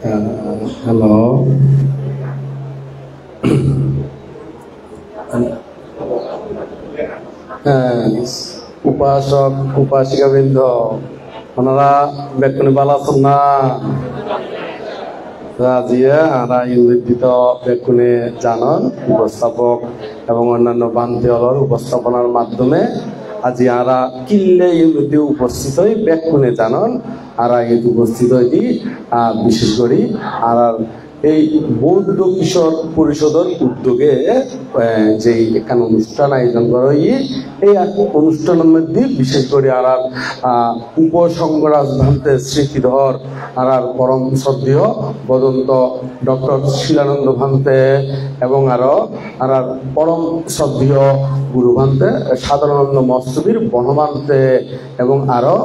Hello, উপাসক উপাসিকা বৃন্দ, ওনারা বেকুনি বালা আছেন না? রাজিয়া আরা ইউনিদিত বেকুনে জানন উপস্থাপক এবং অন্যান্য বান্তিওয়ালার উপস্থাপনার মাধ্যমে আজি আরা কিল্লে ইউনিদি উপস্থিত হই বেকুনে জানন আরা ইউনিদি উপস্থিত হই বিশেষ করি আর এই বৌদ্ধ কিশোর পরিষদের উদ্যোগে যে এখানে অনুষ্ঠান আয়োজন করা হয় এই অনুষ্ঠানের মধ্যে বিশেষ করে আর উপসংগরাজ ভান্তে স্মৃতিধর আর পরম শ্রদ্ধেয় বদন্ত ডক্টর শিলানন্দ ভান্তে এবং আরো আর পরম শ্রদ্ধেয় গুরু ভান্তে সাধারণানন্দ মস্তবীর বনভান্তে এবং আরো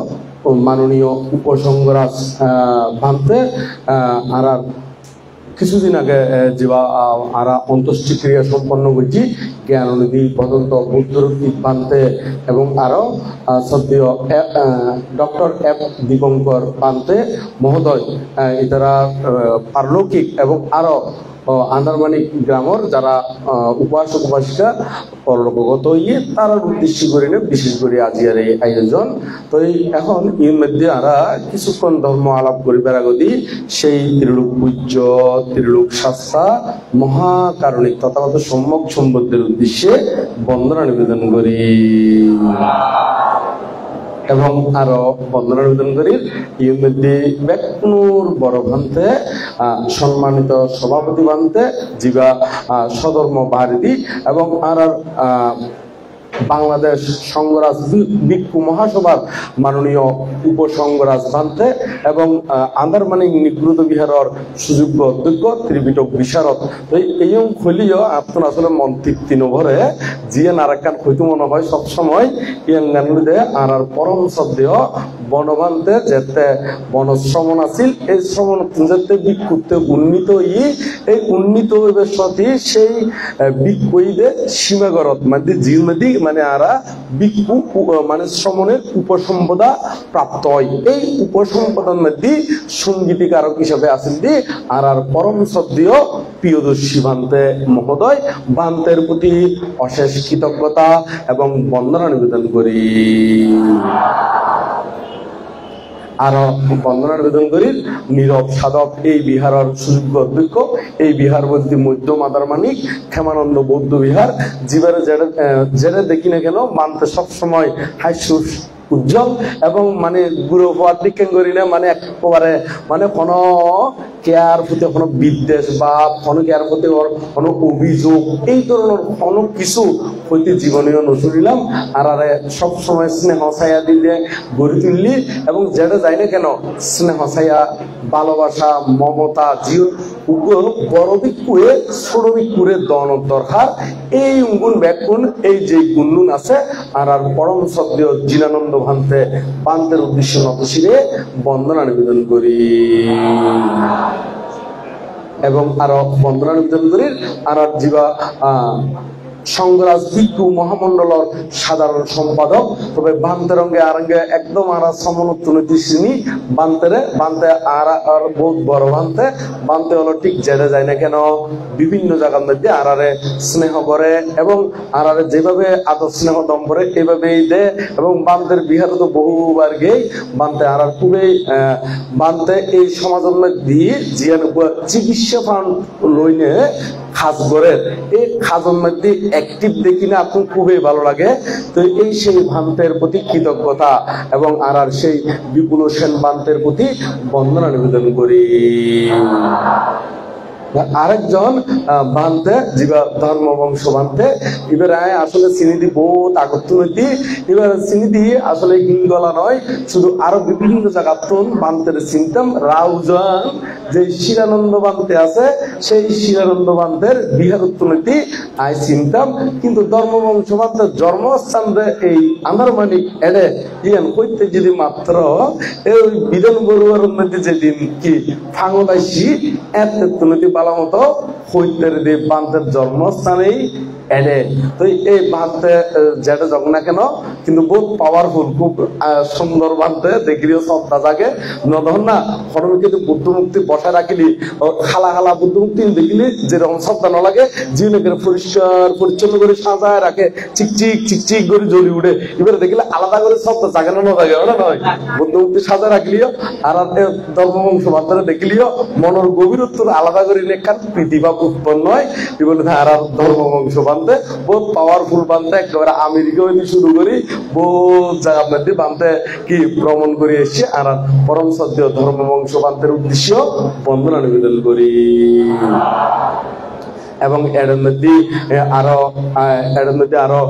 মাননীয় উপসংগরাজ ভান্তে আর কিছুদিন আগে যা আরা অন্ত্যেষ্টিক্রিয়া সম্পন্ন করছি জ্ঞাননিধি পদন্ত বুদ্ধরূপিক পান্তে এবং আরো শ্রদ্ধেয় ডক্টর এফ দীপঙ্কর পান্তে মহোদয় এটারা পারলৌকিক এবং আরো আন্দারমানিক গ্রামের যারা উপাসক উপাসিকা পরলোকগত ইয়ে তার উদ্দেশ্য করে বিশেষ করে আজিয়ার এই আয়োজন। তো এখন এর মধ্যে আমরা কিছুক্ষণ ধর্ম আলাপ করি বেড়াগতি সেই ত্রিলোক পূজ্য ত্রিলোক শাস্তা মহাকারণিক তথাগত সম্যক সম্বন্ধের উদ্দেশ্যে বন্দনা নিবেদন করি এবং আরো বন্দনা নিবেদন করি। এর মধ্যে বেকুনুর বড় ভান্তে সম্মানিত সভাপতি ভান্তে জিবা সধর্ম ভারতী এবং আর বাংলাদেশ সংঘরাজ ভিক্ষু মহাসভার মাননীয় উপসংঘরাজ ভান্তে এবং আন্দারমানিক নিগৃহীত বিহারের সুযোগ্য অধ্যক্ষ ত্রিপিটক বিশারদ। তো এই হইলেও আপনার আসলে মন তৃপ্তি নভরে জিয়ে নারাকান হইতে মনে হয় সবসময় ইয়াঙ্গানুদে আর পরম শ্রদ্ধেয় বনভান্তে যেতে বনশ্রমণ আছিল এই শ্রমণ যেতে ভিক্ষুতে উন্নীত এই উন্নীত সাথে সেই ভিক্ষুইদে সীমাগরত মানে জিলমেদি মানে আরা ভিক্ষু মানে শ্রমণের উপসম্পদা প্রাপ্ত হয়। এই উপসম্পদার মধ্যে সঙ্গীতিকারক হিসাবে আছেন দি আর পরম শ্রদ্ধেয় প্রিয়দর্শী ভান্তে মহোদয় ভান্তের প্রতি অশেষ কৃতজ্ঞতা এবং বন্দনা নিবেদন করি আর বন্দনা নিবেদন করি নীরব সাধক এই বিহারের সুযোগ্য অধ্যক্ষ এই বিহার বলতে মধ্য মাদারমানিক ক্ষেমানন্দ বৌদ্ধ বিহার জীবনে যেটা দেখি না কেন মানতে সবসময় হাস্য উজ্জ্বল এবং মানে গুরু হওয়ার দিকে করি না মানে একেবারে মানে কোনো কেয়ার প্রতি কোনো বিদ্বেষ বা কোনো কেয়ার প্রতি কোনো অভিযোগ এই ধরনের কোনো কিছু হইতে জীবনীয় নচলিলাম আর সবসময় স্নেহ ছায়া দিলে গড়ে তুললি এবং যেটা যাই না কেন স্নেহ ছায়া ভালোবাসা মমতা জীবন বড় ভিক্ষুয়ে ছোট ভিক্ষুরে দন দরকার এই গুণ ব্যাকুণ এই যে গুণগুণ আছে আর পরম শ্রদ্ধেয় জিনানন্দ ভান্তে পান্তের উদ্দেশ্যে নতশিরে বন্দনা নিবেদন করি এবং আরো বন্দনা নিবেদন করি আর জীবা সংঘরাজ ভিক্ষু মহামন্ডলের সাধারণ সম্পাদক তবে বান্তে রঙে আরঙ্গে একদম আর সমনোত্তনতি শ্রেণী বান্তে আর বহুত বড় বান্তে হলো ঠিক যেটা যায় না কেন বিভিন্ন জায়গার মধ্যে আরারে স্নেহ করে এবং আরারে যেভাবে আদর স্নেহ দম করে এইভাবেই দেয় এবং বান্তের বিহারে তো বহুবার গেই বান্তে আর খুবই বান্তে এই সমাজের মধ্যে জিয়ান চিকিৎসা ফান্ড লইনে খাস করে এই খাজের মধ্যে অ্যাক্টিভ দেখি না আপনার খুবই ভালো লাগে। তো এই সেই ভান্তের প্রতি কৃতজ্ঞতা এবং আর সেই বিপুল সেন ভান্তের প্রতি বন্দনা নিবেদন করি। আরেকজন ভান্তে জীবা ধর্ম বংশ ভান্তে এবার আসলে চিনিদি বহুত আগত্তনৈতি এবার চিনিদি আসলে হিঙ্গলা নয় শুধু আরো বিভিন্ন জায়গা তুন ভান্তের চিনতাম রাউজান যে শিরানন্দ ভান্তে আছে সেই শিরানন্দ ভান্তের বিহার উত্তনৈতি আয় চিনতাম কিন্তু ধর্ম বংশ ভান্তের জন্মস্থান এই আন্দারমানিক এডে ইয়ান হইতে যদি মাত্র এই বিধান বড়ুয়ার মধ্যে যেদিন কি ফাঙ্গলাইছি এত তুলতি আলামত হইতের দেব বান্তের জন্মস্থানেই এনে। তো এই বানতে যেটা যাক না কেন কিন্তু বহুত পাওয়ারফুল, খুব সুন্দর বানতে দেখিলেও শ্রদ্ধা জাগে নদন না হরমে কিন্তু বুদ্ধ মুক্তি বসায় রাখিলি খালা খালা বুদ্ধ মুক্তি দেখিলি যেরকম শ্রদ্ধা না লাগে জীবনে পরিষ্কার পরিচ্ছন্ন করে সাজায় রাখে, চিকচিক চিকচিক করে জ্বলি উঠে। এবারে দেখিলে আলাদা করে শ্রদ্ধা জাগে না জাগে ওটা নয়, বুদ্ধ মুক্তি সাজায় রাখলিও আর ধর্মবংশ বার্তারা দেখিলিও মনের গভীরত্ব আলাদা করে লেখার প্রীতিভাব উৎপন্ন হয়। এগুলো আর ধর্মবংশ বানতে বহুত পাওয়ারফুল বানতে একেবারে আমেরিকা হইতে শুরু করি বহুত জায়গা মধ্যে বানতে কি ভ্রমণ করে এসছে। আর পরম সত্য ধর্মবংশ বান্তের উদ্দেশ্য বন্দনা নিবেদন করি। এবং এর মধ্যে আরো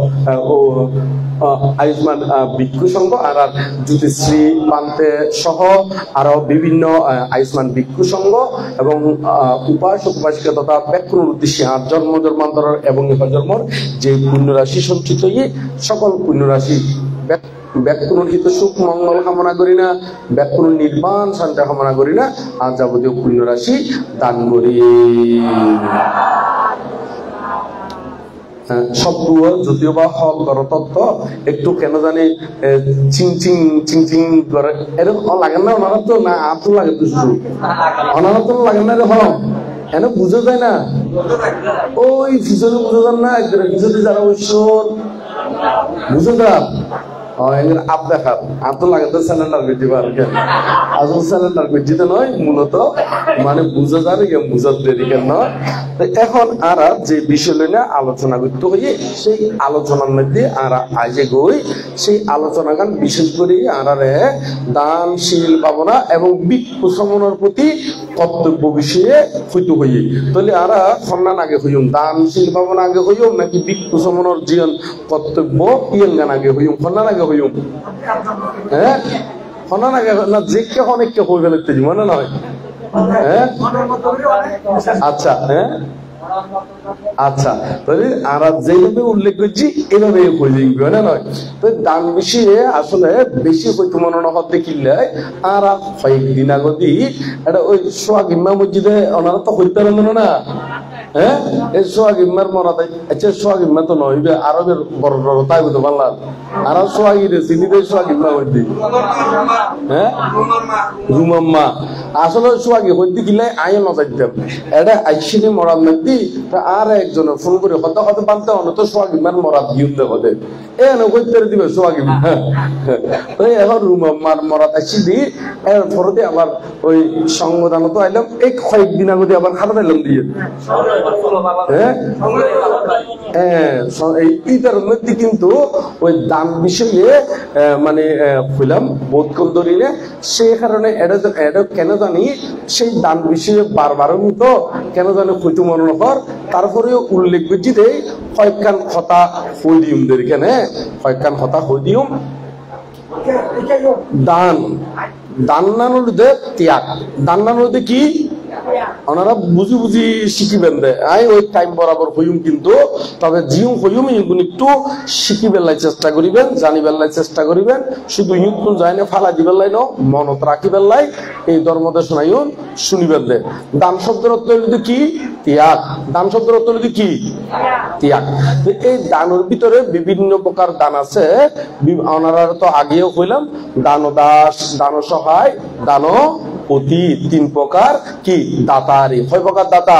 আয়ুষ্মান ভিক্ষু সংঘ আর জ্যোতিশ্রী বান্তে সহ আরো বিভিন্ন আয়ুষ্মান ভিক্ষু সংঘ এবং উপাসক উপাসিকা তথা ব্যাকুণের উদ্দেশ্যে আর জন্ম জন্মান্তর এবং জন্মর যে পুণ্যরাশি সঞ্চিত সকল পুণ্যরাশি ব্যাকুণের হিত সুখ মঙ্গল কামনা করি না, ব্যাকুণের নির্বাণ শান্তি কামনা করি না, আর যাবতীয় পুণ্যরাশি দান করি। সবগুলো যদিও বা হক তত্ত্ব একটু কেন জানি চিং চিং চিং চিং করে এরকম লাগেন না ওনারা তো না আতো লাগে তো শুধু ওনারা তো লাগেন না এরকম এনে বুঝে যায় না ওই পিছনে বুঝে যান না পিছনে যারা ওই বুঝে যান আপ দেখার আপ তো লাগে তো স্যালেন্ডার করতে পারবেন আসল স্যালেন্ডার করতে নয় মূলত মানে বুঝে যান বুঝার দেরি কেন নয়। এখন আর যে বিষয় নিয়ে আলোচনা করতে হয়ে সেই আলোচনার মধ্যে আর আজে গই সেই আলোচনা গান বিশেষ করে আর দানশীল ভাবনা এবং ভিক্ষু সমনের প্রতি কর্তব্য বিষয়ে হইতে হইয়ে তাহলে আর সন্ধান আগে হইম দানশীল ভাবনা আগে হইম নাকি ভিক্ষু সমনের জীবন কর্তব্য ইয়েন গান আগে হইম সন্ধান আগে হইম হ্যাঁ সন্ধান আগে না যে কে অনেককে হয়ে ফেলতে মনে নয় হ্যাঁ আচ্ছা হ্যাঁ আচ্ছা তাহলে আর যেভাবে উল্লেখ করছি এভাবে হয়ে না নয়। তো দান বিষয়ে আসলে বেশি হয়তো মনে হতে কিনলে আর কয়েকদিন আগদি এটা ওই সোহাগ ইম্মা মসজিদে ওনারা তো হইতে পারবেন না হ্যাঁ এই সোহাগ ইম্মার মরাতে আচ্ছা সোহাগ ইম্মা তো নয় আরবের বড় বড় তাই বুঝতে পারলাম আর সোহাগি রে চিনিতে সোহাগ ইম্মা হইতে হ্যাঁ রুমাম্মা আসলে সোহাগি হইতে কিনলে আয় নজাইতাম এটা আইসিনি মরার মধ্যে আর একজনের ফোন করে হতে হতে পারতে অনত সোহাগ ইম্মার মরাত গিয়ে হতে এ নইতে দিবে সোহাগ ইম্মা এখন রুমাম্মার মরাত আইসি দি এর পরতে আবার ওই সংবিধান তো আইলাম এই কয়েকদিন আগে আবার খাতা দিলাম দিয়ে এইটার মধ্যে কিন্তু ওই দান বিষয়ে মানে হইলাম বোধকল ধরি না সেই কারণে এটা কেন জানি সেই দান বিষয়ে বারবারের মতো কেন জানি হইতো মনে কর তারপরেও উল্লেখ বুঝি দেয় কয়েকখান কথা হই দিম এখানে কয়েকখান কথা হই দিম। দান দান নানোর ত্যাগ দান নানোর কি ওনারা বুঝি বুঝি শিখিবেন দে আই ওই টাইম বরাবর হইম কিন্তু তবে জিও হইম ইগুন একটু শিখিবেলাই চেষ্টা করিবেন জানিবেলাই চেষ্টা করিবেন শুধু ইউন যায় না ফালা দিবেলাই ন মনত রাখিবেলাই এই ধর্মদেশনাইও শুনিবেন দে। দান শব্দের অর্থ হইল কি ত্যাগ, দান শব্দের অর্থ হইল কি ত্যাগ। এই দানের ভিতরে বিভিন্ন প্রকার দান আছে ওনারা তো আগেও হইলাম দান দাস দান সহায় দান অতি তিন প্রকার কি দাতারি কয় প্রকার দাতা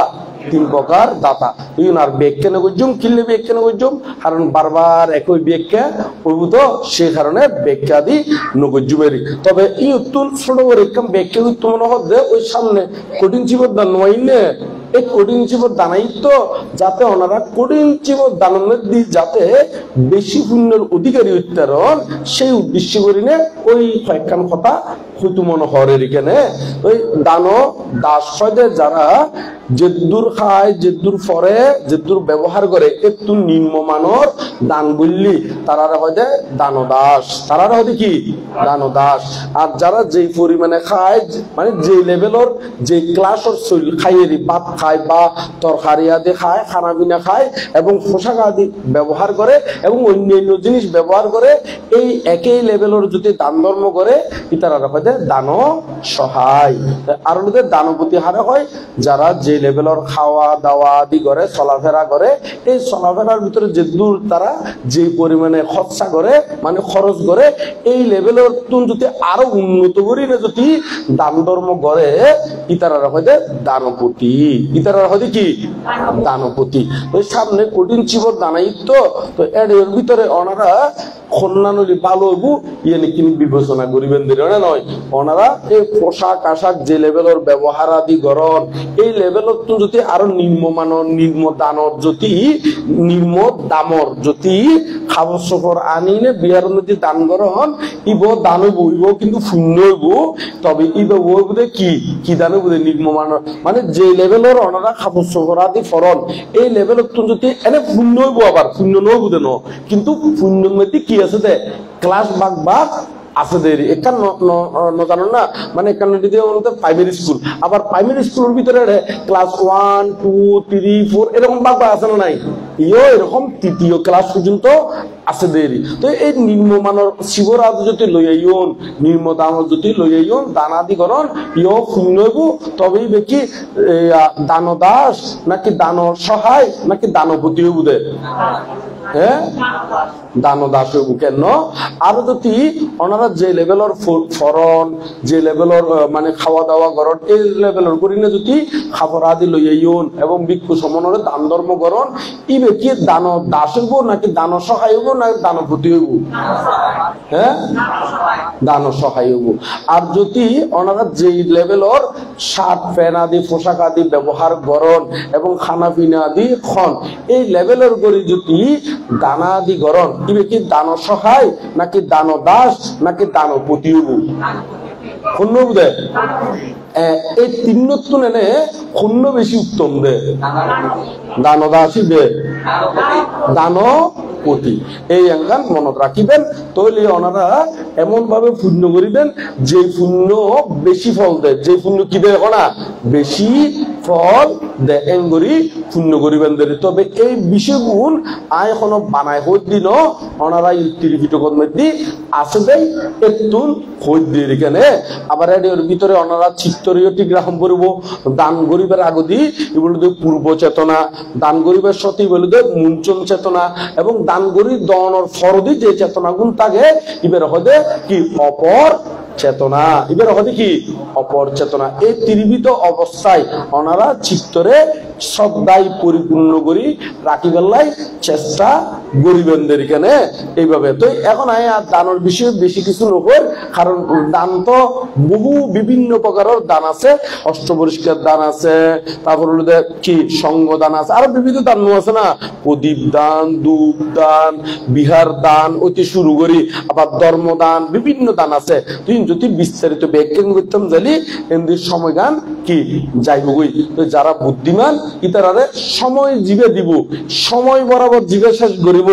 তিন প্রকার দাতা আর ব্যাখ্যা নগজুম কিনলে ব্যাখ্যা নগজুম কারণ বারবার একই ব্যাখ্যা প্রভূত সে কারণে ব্যাখ্যা দি নগজুমেরই তবে ই উত্তর ছোট করে একদম ব্যাখ্যা উত্তম মনে হচ্ছে ওই সামনে কঠিন জীবন দান নয় না এই কঠিন জীবন দানাই তো যাতে ওনারা কঠিন জীবন দানের দিয়ে যাতে বেশি পুণ্যের অধিকারী উত্তরণ সেই উদ্দেশ্য করি না ওই কয়েকখান কথা হয়তো মনে হরের এখানে ওই দান দাস যারা যে দূর খায় যে দূর পরে যে দূর ব্যবহার করে একটু নিম্নমানর দান বললি তারা হয়তো দান দাস তারা হয়তো কি দান দাস। আর যারা যেই পরিমাণে খায় মানে যে লেভেলের যে ক্লাসের শরীর খাইয়েরি ভাত খায় বা তরকারি আদি খায় খানা পিনা খায় এবং পোশাক আদি ব্যবহার করে এবং অন্যান্য জিনিস ব্যবহার করে এই একই লেভেলের যদি দান ধর্ম করে তারা হয়তো দান সহায় আর দানপতি হারে হয় যারা যে যে লেভেলের খাওয়া দাওয়া আদি করে চলাফেরা করে এই চলাফেরার ভিতরে যে দূর তারা যে পরিমাণে খরচা করে মানে খরচ করে এই লেভেলের যদি আরো উন্নত করি না যদি দান ধর্ম করে ইতারা হয়তো দানপতি ইতারা হয়তো কি দানপতি ওই সামনে কঠিন চিবর দানাই তো এর ভিতরে ওনারা খন্নানলি ভালো হইব ইয়ে কিনি বিবেচনা করিবেন না নয় ওনারা এই পোশাক আশাক যে লেভেলের ব্যবহার আদি গরণ এই লেভেলত যদি আরো নিম্নমানর নিম্ন দানর যদি নিম্ন দামর যদি খাবার সফর আনিলে বিয়ার নদী দান গ্রহণ ইব দান হইব ইব কিন্তু শূন্য হইব তবে ইব ওই কি কি দান হইব নিম্নমানর মানে যে লেভেলের ওনারা খাবার সফর আদি ফরন এই লেভেলত যদি এনে শূন্য হইব আবার শূন্য নইব দেন কিন্তু শূন্য মধ্যে কি আছে দে ক্লাস বাগ বাগ আছে দেরি এখান জানো না মানে এখান প্রাইমারি স্কুল আবার প্রাইমারি স্কুলের ভিতরে ক্লাস 1 2 3 4 এরকম বাগ বাগ আছে না নাই ইও এরকম তৃতীয় ক্লাস পর্যন্ত আছে দেরি তো এই নিম্নমানের শিবরাজ যদি লই আইন নিম্ন দাম যদি লই আইন দানাদি করণ ইও শূন্য হইব তবেই বেকি দান দাস নাকি দান সহায় নাকি দানপতি হইব দে হ্যাঁ দান দাস হইব কেন আর যদি ওনারা যে লেভেলের ফরন যে লেভেলের মানে খাওয়া দাওয়া গরণ এই লেভেলের করি না যদি খাবার আদি লই আইন এবং ভিক্ষু সমনরে দান ধর্ম গরণ ই ব্যক্তি দান দাস হইব নাকি দান সহায় হইব না দানপতি হইব হ্যাঁ দান সহায় হইব আর যদি ওনারা যে লেভেলের শার্ট প্যান্ট আদি পোশাক আদি ব্যবহার গরণ এবং খানা পিনা আদি খন এই লেভেলের করি যদি দানা আদি গরণ ই ব্যক্তি দান সহায় নাকি দান দাস নাকি দানপতি হইব শূন্য দে এই তিনত্ব নেনে শূন্য বেশি উত্তম দে দান দাসী দে দানপতি এই আঙ্গান মনত রাখিবেন তাহলে ওনারা এমন ভাবে পুণ্য করিবেন যে পুণ্য বেশি ফল দেয় যে পুণ্য কি দেয় না বেশি ফল দেয় এঙ্গরি পুণ্য করিবেন দেয় তবে এই বিষয়গুণ আয় এখনো বানায় হই দিন ওনারা ত্রিপিটকের মধ্যে আছে দেয় একটু হই দিয়ে এখানে আবার এর ভিতরে ওনারা চিত্তরীয়টি গ্রহণ করব দান গরিবের আগদি এগুলো পূর্ব চেতনা দান গরিবের সতী বলে মুঞ্চন চেতনা এবং দান গরিব দনের ফরদি যে চেতনা গুণ থাকে এবার হদে কি অপর চেতনা এবার হদে কি অপর চেতনা এই ত্রিবিধ অবস্থায় ওনারা চিত্তরে শ্রদ্ধায় পরিপূর্ণ করি রাখিবেলাই চেষ্টা গরিবেনদের এখানে এইভাবে তো এখন আয় আর দানের বিষয়ে বেশি কিছু নকর কারণ দান তো বহু বিভিন্ন প্রকারের দান আছে অষ্টপরিষ্কার দান আছে তারপর হলো কি সঙ্গ দান আছে আরো বিভিন্ন দান আছে না প্রদীপ দান ধূপ দান বিহার দান ওইটি শুরু করি আবার ধর্মদান বিভিন্ন দান আছে তুই যদি বিস্তারিত ব্যাখ্যা করতাম জানি এমনি সময় গান কি যাইবই তো যারা বুদ্ধিমান ইতারারে সময় জীবে দিব সময় বরাবর জীবে শেষ করিব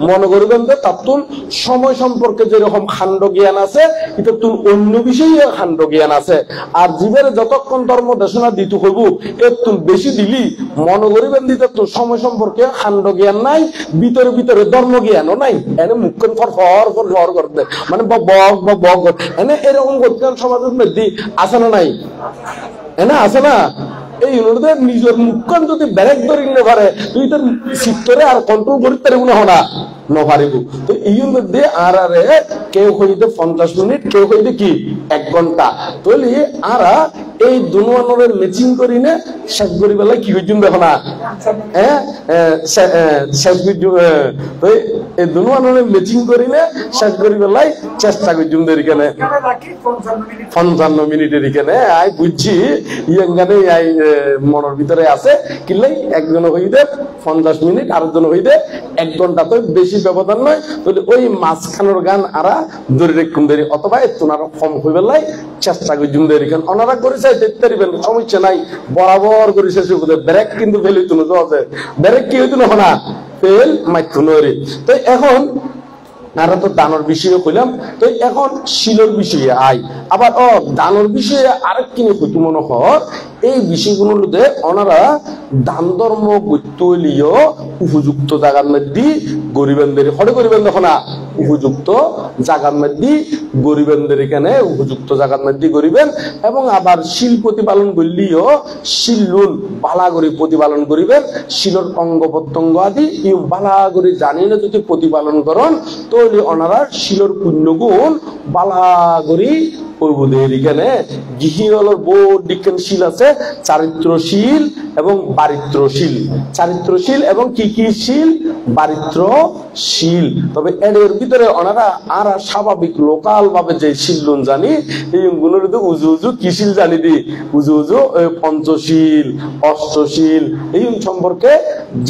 মনে করবেন যে তাতুন সময় সম্পর্কে যেরকম খান্ড জ্ঞান আছে ইতাতুন অন্য বিষয়ে খান্ড জ্ঞান আছে আর জীবের যতক্ষণ ধর্ম দেশনা দিতে হইব একটু বেশি দিলি মনে করবেন দিতে তো সময় সম্পর্কে খান্ড জ্ঞান নাই ভিতরে ভিতরে ধর্ম জ্ঞানও নাই এনে মুখ্য ফর করতে মানে বক এনে এরকম করতে সমাজের মধ্যে আছে না নাই এনে আছে না এই নিজের মুখ্য যদি ব্যারেক ধরে নিতে পারে তুই তোর চিত্তরে আর কন্ট্রোল করতে পারবো না নপারিব তো এই মধ্যে আর কেউ হইতে 50 মিনিট কেউ হইতে কি 1 ঘন্টা তাহলে আরা এই দুনুয়ানের ম্যাচিং করি না শেষ করি বেলায় কি হইতুম দেখো না হ্যাঁ শেষ তো এই দুনুয়ানের ম্যাচিং করি না শেষ করি বেলায় চেষ্টা করতুম এখানে 55 মিনিটের এখানে আই বুঝছি ইয়াঙ্গানে আই মনের ভিতরে আছে কিলাই একজন হইতে 50 মিনিট আরেকজন হইতে 1 ঘন্টা তো বেশি ব্যবধান নয় তাহলে ওই মাঝখানের গান আরা ধরে রেখুন দেরি অথবা একটু আরো কম হইবে লাই চেষ্টা করছুন দেরি কেন ওনারা করেছে দেখতে পারিবেন সমস্যা নাই বরাবর করে শেষ করে ব্রেক কিন্তু ফেল হইতো না আছে ব্রেক কি হইতো না ফেল মাইতো নরে তো এখন আরা তো দানের বিষয়ে কইলাম তো এখন শিলর বিষয়ে আই আবার দানের বিষয়ে আরেক কিনে হইতো মনে হয় এই বিষয়গুলোতে ওনারা দান ধর্ম গত্যলিও উপযুক্ত জায়গার মধ্যে গরিবেনদের হরে গরিবেন দেখো না উপযুক্ত জায়গার মধ্যে গরিবেনদের এখানে উপযুক্ত জায়গার মধ্যে গরিবেন এবং আবার শিল প্রতিপালন করলিও শিল্লুন বালা করে প্রতিপালন করিবেন শিলর অঙ্গ প্রত্যঙ্গ আদি ইউ বালা করে জানি না যদি প্রতিপালন করেন তাহলে ওনারা শিলর পুণ্যগুণ বালা করে পূর্বদের এখানে গৃহীয়লর বোর্ড বিজ্ঞানশীল আছে চারিত্রশীল এবং বারিত্রশীল চারিত্রশীল এবং কি কি শীল বারিত্রশীল তবে এর ভিতরে ওনারা আর স্বাভাবিক লোকাল ভাবে যে শিলুন জানি এই গুলোর উজু উজু কি শিল জানি দি উজু উজু পঞ্চশীল অষ্টশীল এই সম্পর্কে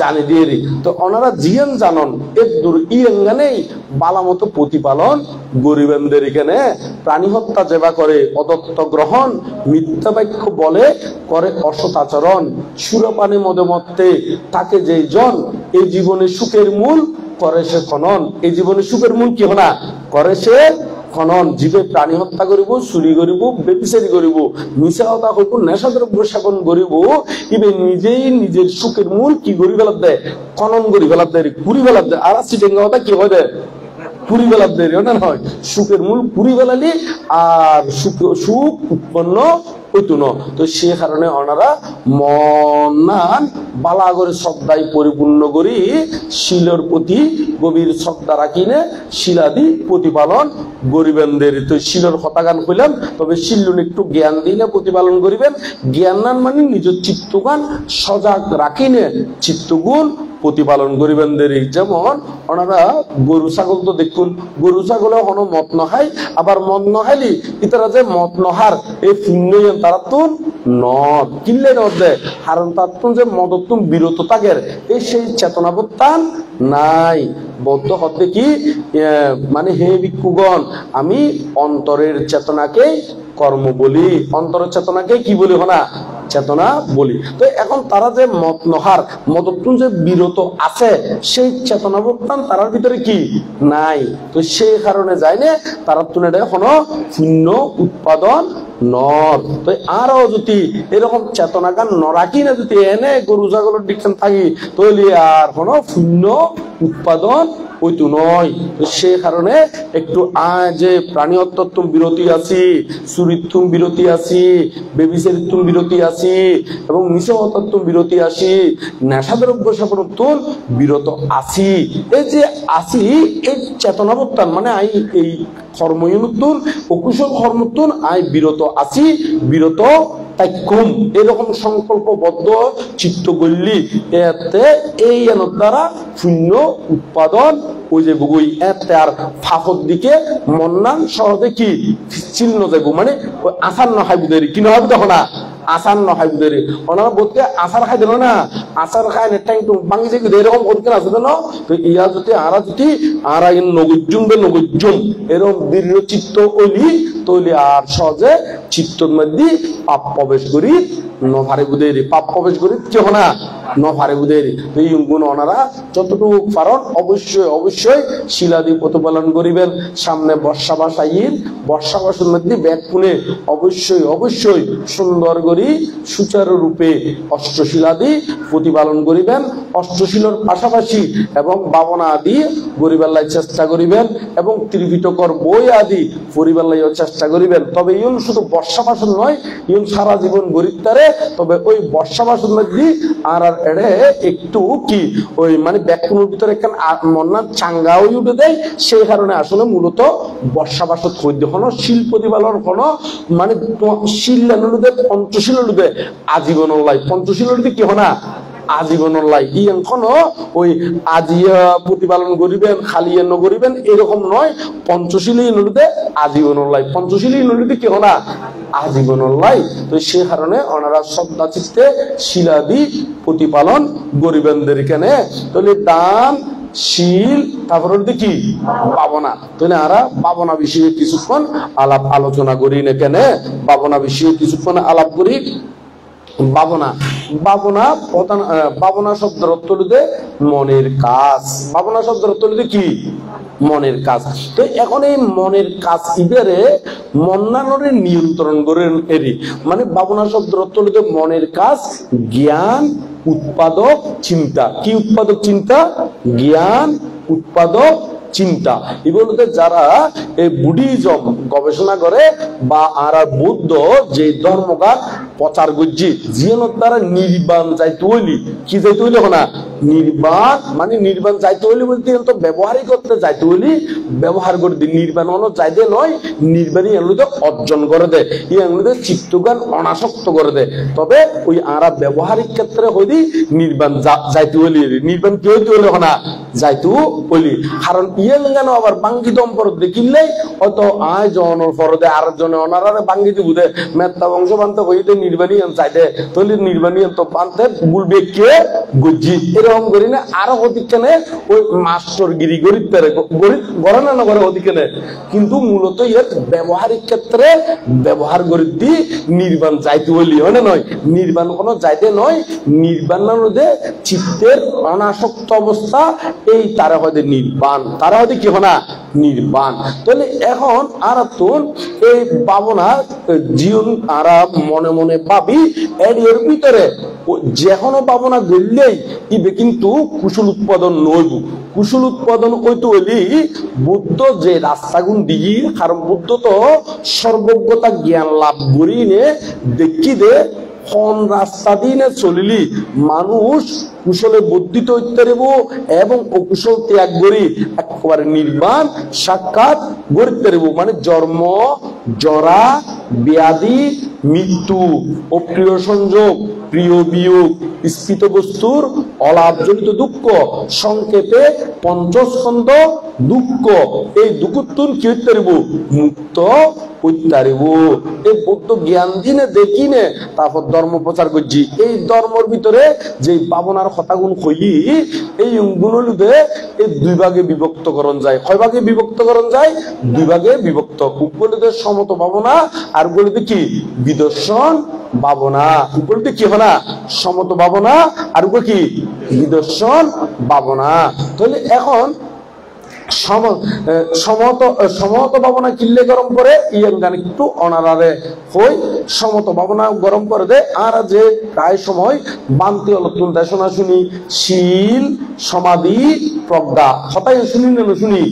জানি দিয়ে তো ওনারা জিয়ান জানন এর দূর ইয়েঙ্গানেই বালামতো প্রতিপালন গরিবেনদের এখানে প্রাণী হত্যা যেবা করে অদত্ত গ্রহণ মিথ্যা বাক্য বলে করে অসৎ আচরণ সুরপানে মদে মত্তে তাকে যে জন এই জীবনে সুখের মূল করে সে খনন এই জীবনে সুখের মূল কি হনা করে সে খনন জীবে প্রাণী হত্যা করিব চুরি করিব বেবিচারি করিব মিছা কথা কইব নেশা দ্রব্য সেবন করিব ইবে নিজেই নিজের সুখের মূল কি করি ফেলার দেয় খনন করি ফেলার দেয় পুরি ফেলার দেয় আর সিটেঙ্গা কথা কি হয় দেয় পুরি বেলার দেরি ওটা নয় সুখের মূল পুরি বেলালি আর সুখ উৎপন্ন হইতো না তো সে কারণে ওনারা মনান বালা করে শ্রদ্ধায় পরিপূর্ণ করি শিলের প্রতি গভীর শ্রদ্ধা রাখিনে শিলাদি প্রতিপালন গরিবেনদের তো শিলের হতাগান কইলাম তবে শিল্লুন একটু জ্ঞান দিলে প্রতিপালন করিবেন জ্ঞান নান মানে নিজের চিত্তগান সজাগ রাখিনে চিত্তগুণ প্রতিপালন করিবেনদের যেমন ওনারা গরু ছাগল তো দেখুন গরু ছাগলে কোনো মত নহাই আবার মদ নহাইলি ইতারা যে মত নহার এই পুণ্য তারা তো নদ কিনলে নদ দেয় কারণ তার তো যে মদতুম বিরত থাকের এই সেই চেতনাবত্তান নাই বৌদ্ধ হতে কি মানে হে ভিক্ষুগণ আমি অন্তরের চেতনাকে কর্ম বলি অন্তরের চেতনাকে কি বলি হনা চেতনা বলি তো এখন তারা যে মত নহার মদতুন যে বিরত আছে সেই চেতনাবত্তান তার ভিতরে কি নাই তো সেই কারণে যায় না তারা তুলে কোনো পুণ্য উৎপাদন নর তো আরো যদি এরকম চেতনাগান নরাকি না যদি এনে গরু ছাগলের দিকে থাকি তাহলে আর কোনো পুণ্য উৎপাদন হইতো নয় তো সে কারণে একটু যে প্রাণী হত্যাত্ম বিরতি আছি চুরিত্বম বিরতি আছি বেবিচারিত্বম বিরতি আছি এবং নিঃস্বতত্ব বিরতি আছি নেশাদ্রব্য সেবনত্বম বিরত আছি এই যে আছি এই চেতনাবত্তান মানে আই এই কর্ময়নুত্তর অকুশল কর্মত্তর আই বিরত আছি বিরত তাই কম এরকম সংকল্পবদ্ধ চিত্ত গল্লি এতে এই দ্বারা শূন্য উৎপাদন ওই যে বগুই এতে আর ফাফর দিকে মন্নান সহজে কি চিহ্ন যাবো মানে ওই আসার নহাই বুঝেরি কি নহাই দেখো না আসার নহাই বুঝেরি ওনারা বোধকে আসার খাই দিল না আসার খাই না ট্যাং টুং বাঙি যে এরকম করতে আছে না তো ইয়া যদি আরা নগজ্জুম বে নগজ্জুম এরকম দৃঢ় চিত্ত ওইলি তৈলি আর সহজে চিত্তর মধ্যে পাপ প্রবেশ করি নভারে বুধেরি পাপ প্রবেশ করি কেহ না নভারে বুধেরি এই গুণ ওনারা যতটুকু পারন অবশ্যই অবশ্যই শিলাদি প্রতিপালন করিবেন সামনে বর্ষাবাস আইন বর্ষাবাসের মধ্যে ব্যাগ পুনে অবশ্যই অবশ্যই সুন্দর করি সুচারু রূপে অষ্টশিলাদি প্রতিপালন করিবেন অষ্টশিলার পাশাপাশি এবং ভাবনা আদি গরিবেল্লাই চেষ্টা করিবেন এবং ত্রিপিটকর বই আদি পরিবেল্লাইও চেষ্টা করিবেন তবে ইউন শুধু বর্ষাবাসন নয় ইউন সারা জীবন গরিবতারে তবে ওই বর্ষাবাসন মধ্যে আর এড়ে একটু কি ওই মানে ব্যাকুনের ভিতরে মন্না চাঙ্গা হয়ে উঠে দেয় সেই কারণে আসলে মূলত বর্ষাবাসত হইতে কোনো শিল প্রতিপালন কোনো মানে শিল লুদে পঞ্চশীল লুদে আজীবন লাই পঞ্চশীল লুদে কি হনা আজীবনের লাই ইয়নো ওই আজিয়া প্রতিপালন করিবেন খালিয়া নগরিবেন এরকম নয় পঞ্চশীলী নদীতে আজীবনের লাই পঞ্চশীলী নদীতে কি হনা আজীবনের লাই তো সে কারণে ওনারা শ্রদ্ধা চিত্তে শিলাদি প্রতিপালন করিবেনদের এখানে তাহলে দান শীল তারপরে কি ভাবনা তাহলে আমরা ভাবনা বিষয়ে কিছুক্ষণ আলাপ আলোচনা করি না কেন ভাবনা বিষয়ে কিছুক্ষণ আলাপ করি ভাবনা ভাবনা প্রধান ভাবনা শব্দের অর্থ হইতে মনের কাজ ভাবনা শব্দের অর্থ হইতে কি মনের কাজ তো এখন এই মনের কাজ ইবারে মন্নানরে নিয়ন্ত্রণ করেন এরি মানে ভাবনা শব্দের অর্থ হইতে মনের কাজ জ্ঞান উৎপাদক চিন্তা। কি উৎপাদক চিন্তা? জ্ঞান উৎপাদক চিন্তা। এগুলোতে যারা এই বুদ্ধিজম গবেষণা করে বা আর বৌদ্ধ যে ধর্মকার প্রচার করছি, যেন তারা নির্বাণ যাইতে হইলি, কি যাইতে হইলে না নির্বাণ, মানে নির্বাণ যাইতে হইলি বলতে তো ব্যবহারই করতে যাইতে হইলি, ব্যবহার করে দি নির্বাণ হলো যাইতে নয়, নির্বাণী এগুলোতে অর্জন করে দেয়, এই এগুলোতে চিত্তজ্ঞান অনাসক্ত করে দেয়। তবে ওই আরা ব্যবহারিক ক্ষেত্রে হইলি নির্বাণ যাইতে হইলি, নির্বাণ কি হইতে হইলে না যাইতে হইলি। কারণ ইয়ে কেন আবার বাঙ্গি দম্পর দেখিলে হয়তো আয় জনের ফরদে আর জনে অনারে বাঙ্গি দিব দে মেত্তা বংশ বানতে হইতে নির্বাণী চাইতে তৈলি নির্বাণী তো বানতে বলবে কে গজ্জি এরকম করি না। আরো অধিকানে ওই মাস্টার গিরি গরিব পেরে গড়ে না করে অধিকানে, কিন্তু মূলত এর ব্যবহারিক ক্ষেত্রে ব্যবহার করে দি নির্বাণ যাইতে হইলি হয় না নয়, নির্বাণ কোনো যাইতে নয়, নির্বাণ চিত্তের অনাসক্ত অবস্থা, এই তারা হয়তো নির্বাণ, তারা হয়তো কি না নির্বাণ। তাহলে এখন আর তুন এই ভাবনা জীবন আর মনে মনে ভাবি এর ভিতরে যে কোনো ভাবনা গড়লেই ইবে কিন্তু কুশল উৎপাদন নইব। কুশল উৎপাদন হইতে হইলি বুদ্ধ যে রাস্তাগুন দিই, কারণ বুদ্ধ তো সর্বজ্ঞতা জ্ঞান লাভ করি নে দেখি দে কোন রাস্তা দিয়ে চলিলি মানুষ কুশলে বর্ধিত হইতে পারিব এবং অকুশল ত্যাগ করি একেবারে নির্বাণ সাক্ষাৎ করতে পারিব। মানে জন্ম জরা ব্যাধি মৃত্যু অপ্রিয় সংযোগ প্রিয় বিয়োগ স্ফীত বস্তুর অলাভজনিত দুঃখ, সংক্ষেপে পঞ্চস্কন্ধ দুঃখ, এই দুঃখতুন কি হইতে পারিব মুক্ত হইতে পারিব। এই বৌদ্ধ জ্ঞান দিনে দেখিনে তারপর ধর্ম প্রচার করছি। এই ধর্মের ভিতরে যে ভাবনার কথাগুণ কই এই গুণগুলোতে এই দুই ভাগে বিভক্তকরণ যায়। কয় ভাগে বিভক্তকরণ যায়? দুই ভাগে বিভক্ত। উপগুলিতে সমত ভাবনা আর গুলিতে কি বিদর্শন ভাবনা। উপগুলিতে কি হয় না সমত ভাবনা আর কি বিদর্শন ভাবনা। তাহলে এখন সমত ভাবনা কিল্লে গরম করে ইয়ান গান একটু অনারারে হই সমত ভাবনা গরম করে দে। আর যে প্রায় সময় বান্তি অলতুন দেশনা শুনি শীল সমাধি প্রজ্ঞা কথাই শুনি না শুনি,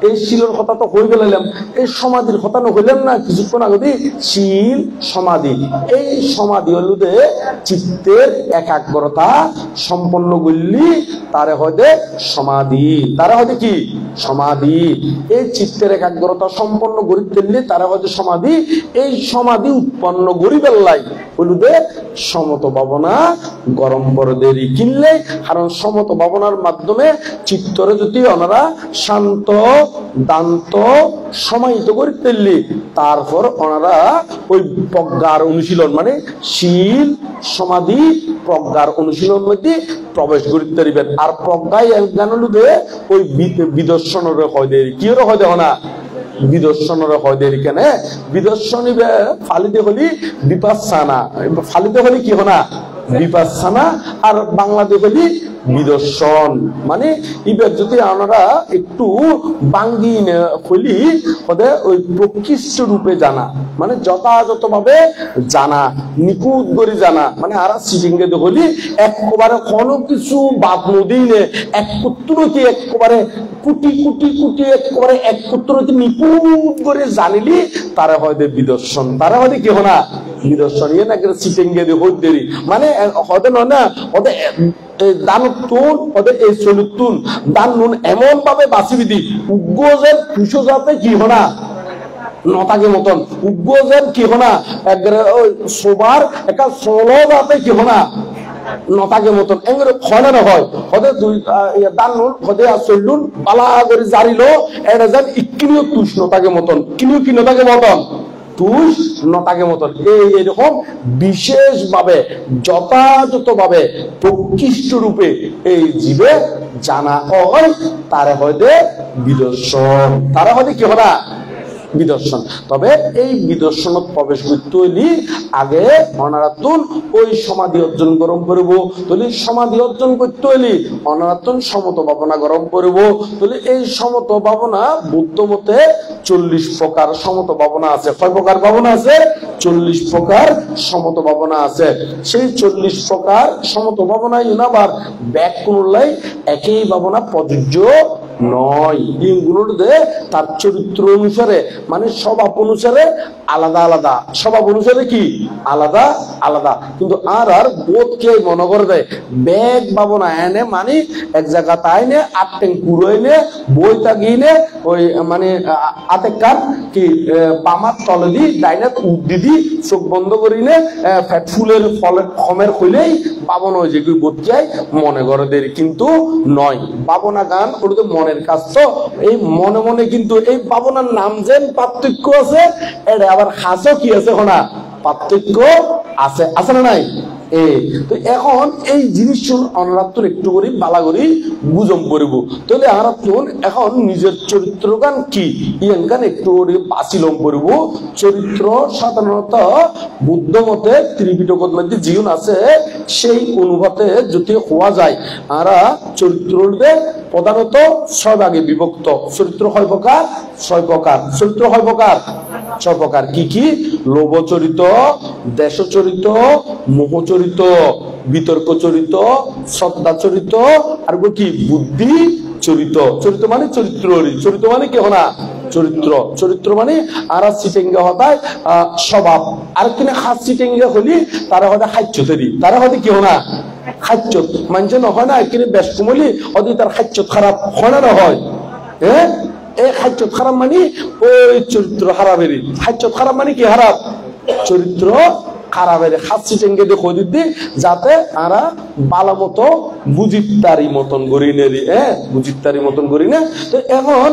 এই শীলের কথা তো হয়ে গেলাম, এই সমাধির কথা না হইলাম না কিছুক্ষণ আগে। শীল সমাধি, এই সমাধি হলুদে চিত্তের একাগ্রতা সম্পন্ন করলি তারে হয়তো সমাধি, তারা হয়তো কি সমাধি। এই চিত্তের একাগ্রতা সম্পন্ন করি তুললে তারা হয়তো সমাধি। এই সমাধি উৎপন্ন করি বেল্লাই হলুদে সমত ভাবনা গরম করে দেরি কিনলে, কারণ সমত ভাবনার মাধ্যমে চিত্তরে যদি ওনারা শান্ত দান্ত সমাহিত করে তুললি তারপর ওনারা ওই প্রজ্ঞার অনুশীলন মানে শীল সমাধি প্রজ্ঞার অনুশীলন মধ্যে প্রবেশ করতে পারিবেন। আর প্রজ্ঞায় জ্ঞানলুদে ওই বিদর্শনের হয় দেরি কি হয় দেহ না বিদর্শনের হয় দেরি কেন বিদর্শন ফালিতে হলি বিপাশানা, ফালিতে হলি কি হনা বিপাশানা, আর বাংলাতে হলি নিদর্শন। মানে এবার যদি আমরা একটু বাঙ্গি হলি ওদের ওই প্রকৃষ্ট রূপে জানা, মানে যথাযথভাবে জানা নিখুঁত করে জানা, মানে আর সিটিংকে হলি একবারে কোনো কিছু বাদ নদীনে একত্রতি একবারে কুটি কুটি কুটি একবারে একত্রতি নিখুঁত করে জানিলি তারা হয়তো বিদর্শন, তারা হয়তো কি হনা নিদর্শন। ইয়ে না সিটিংকে হই দেরি মানে হতে নয় না ওদের দান তুন ওদের এই চলুতুন দান নুন এমন ভাবে বাঁচিবি দি উগ্রজের পুষো যাতে কি হনা নতাকে মতন উগ্রজের কি হনা একবারে ওই সবার একটা ষোলো যাতে কি হনা নতাকে মতন এগুলো হয় না হয় হতে দুই দান নুন হতে চলুন পালা করে জারিলো এটা যান ইকিনিও তুষ নতাকে মতন কিনিও কি নতাকে মতন তুষ নতাকে মতন এইরকম বিশেষ ভাবে যথাযথ ভাবে প্রকৃষ্ট রূপে এই জীবে জানা হয় তারা হয়তো বিদর্শন, তারা হয়তো কি হনা বিদর্শন। তবে এই বিদর্শনত প্রবেশ করতে হইলে আগে অনারাতুন ওই সমাধি অর্জন গরম করব। তাহলে সমাধি অর্জন করতে হইলে অনারাতুন সমত ভাবনা গরম করব। তাহলে এই সমত ভাবনা বুদ্ধ মতে 40 প্রকার সমত ভাবনা আছে। কয় প্রকার ভাবনা আছে? 40 প্রকার সমত ভাবনা আছে। সেই 40 প্রকার সমত ভাবনায় আবার ব্যাক কোনলাই একই ভাবনা প্রযোজ্য নয়। এইগুলোতে তার চরিত্র অনুসারে মানে স্বভাব অনুসারে আলাদা আলাদা, স্বভাব অনুসারে কি আলাদা আলাদা। কিন্তু আর বোধকে মনে করে দেয় ব্যাগ ভাবনা এনে মানে এক জায়গা তাই নে আটটেন কুড়োই নে বই তাগিয়ে নে ওই মানে আটেক কান কি বামার তলে দি ডাইনাত উদ্দি দি চোখ বন্ধ করি নে ফ্যাট ফুলের ফলের খমের হইলেই পাবন হয়ে যে বোধকে মনে করে দেয়। কিন্তু নয়, পাবনা গান ওটা মনের কাজ। তো এই মনে মনে কিন্তু এই পাবনার নাম যেন পার্থক্য আছে, এটা আবার হাসও কি আছে না পার্থক্য আছে, আছে না নাই? তো এখন এই জিনিসটা অনারাত্তর একটু করে বালা করি বুঝম পড়ব। তাহলে আনারাত্তর এখন নিজের চরিত্র গান কি ইয়ান একটু করে বাঁচিলম পড়ব। চরিত্র সাধারণত বুদ্ধ মতে ত্রিপিটকর মধ্যে জীবন আছে সেই অনুপাতে যদি হওয়া যায়। আরা চরিত্রতে প্রধানত 6 ভাগে বিভক্ত। চরিত্র হয় প্রকার 6 প্রকার। চরিত্র হয় প্রকার 6 প্রকার। কি কি? লোভ চরিত্র, দেশ চরিত্র, মোহ চরিত্র, বিতর্ক চরিত্র, শ্রদ্ধা চরিত্র, আর কি বুদ্ধি চরিত্র। চরিত্র মানে চরিত্র, চরিত্র মানে কি না চরিত্র। চরিত্র মানে আর সিটেঙ্গা হতায় স্বভাব, আর কিনা হাত সিটেঙ্গা হলি তারা হয়তো খাচ্যতেরই, তারা হয়তো কি না খাচ্য মানছে নহয় না কিনে বেশ কমলি হয়তো তার খাচ্য খারাপ হয় না হয়। হ্যাঁ, এই খাচ্য খারাপ মানে ওই চরিত্র হারাবেরই। খাচ্য খারাপ মানে কি হারাপ? চরিত্র খারাপের হাসি টেঙ্গে দিয়ে খোঁজ দিই যাতে আরা বালা মতো বুঝিতারি মতন করি নে, বুঝিতারি মতন করি না। তো এখন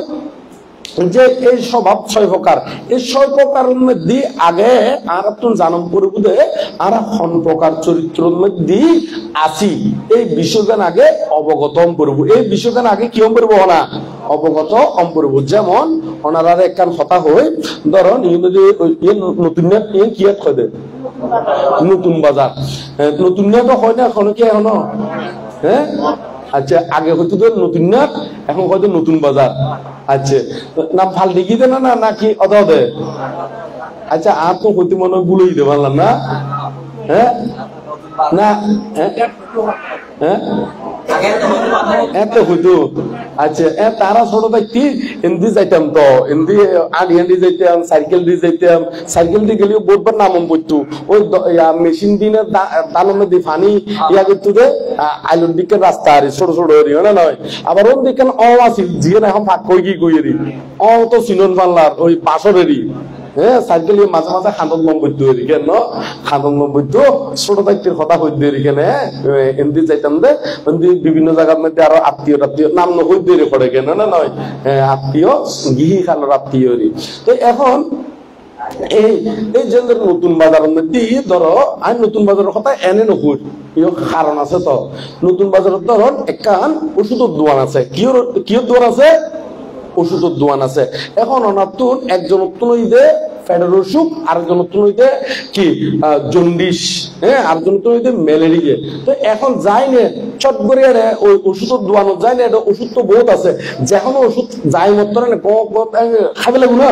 যে এই স্বভাব 6 প্রকার, এই 6 প্রকারের মধ্যে আগে আর তুমি জানম পরিবুদে আর হন প্রকার চরিত্রের মধ্যে আসি এই বিষয়গান আগে অবগতম করব। এই বিষয়গান আগে কি করবো না অবগত অম্পরব। যেমন ওনারা একখান কথা হয়, ধরুন নতুন কি খোঁজ দেয় নতুন বাজার, নতুন তো হয় না এখন কি এখনো? হ্যাঁ, আচ্ছা আগে হয়তো তো নতুন না, এখন হয়তো নতুন বাজার। আচ্ছা নাম ফাল দেখি দে না নাকি অত দে? আচ্ছা আর তো হইতে মনে হয় ভুলে দিতে পারলাম না। হ্যাঁ না হ্যাঁ এত হইতো। আচ্ছা তারা ছোট থাকতি এমনি যাইতাম, তো এমনি আড়ি আড়ি যাইতাম, সাইকেল দিয়ে যাইতাম। সাইকেল দিয়ে গেলেও বহুতবার নামম পড়তো। ওই মেশিন দিনে দানমে দিয়ে পানি ইয়া করতো যে আইলুর দিকে রাস্তা আর ছোট ছোট হরি হয় না নয়। আবার ওর দিকে আছিল জিয়ে এখন ফাঁক কই কি কইরি তো চিনন পাল্লার ওই পাশরেরই। হ্যাঁ, সাইকেল মাঝে মাঝে খান্দন মম করতে হরি কেন খান্দন মম করতো ছোট থাকতে কথা হইতে হরি কেন এমনি যাইতাম দে বিভিন্ন জায়গার মধ্যে আরো আত্মীয় টাত্মীয় নাম হইতে হরি পড়ে কেন না নয় আত্মীয় গিহি খালোর আত্মীয় হরি। তো এখন এই যে নতুন বাজারের মধ্যে ধরো আমি নতুন বাজারের কথা এনে নকুর কারণ আছে। তো নতুন বাজারের ধরুন একখান ওষুধের দোকান আছে। কিয়র দোকান আছে? ওষুধের দোকান আছে। এখন নতুন একজন নতুনইদে ফেডার অসুখ, আরেকজন নতুনইদে কি জন্ডিস, হ্যাঁ আরেকজন নতুনইদে ম্যালেরিয়া। তো এখন যাই নে চট করে ওই ওষুধের দোকানত যাই না, এটা ওষুধ তো বহুত আছে। যখন ওষুধ যাই মত না খাবে লাগবো না,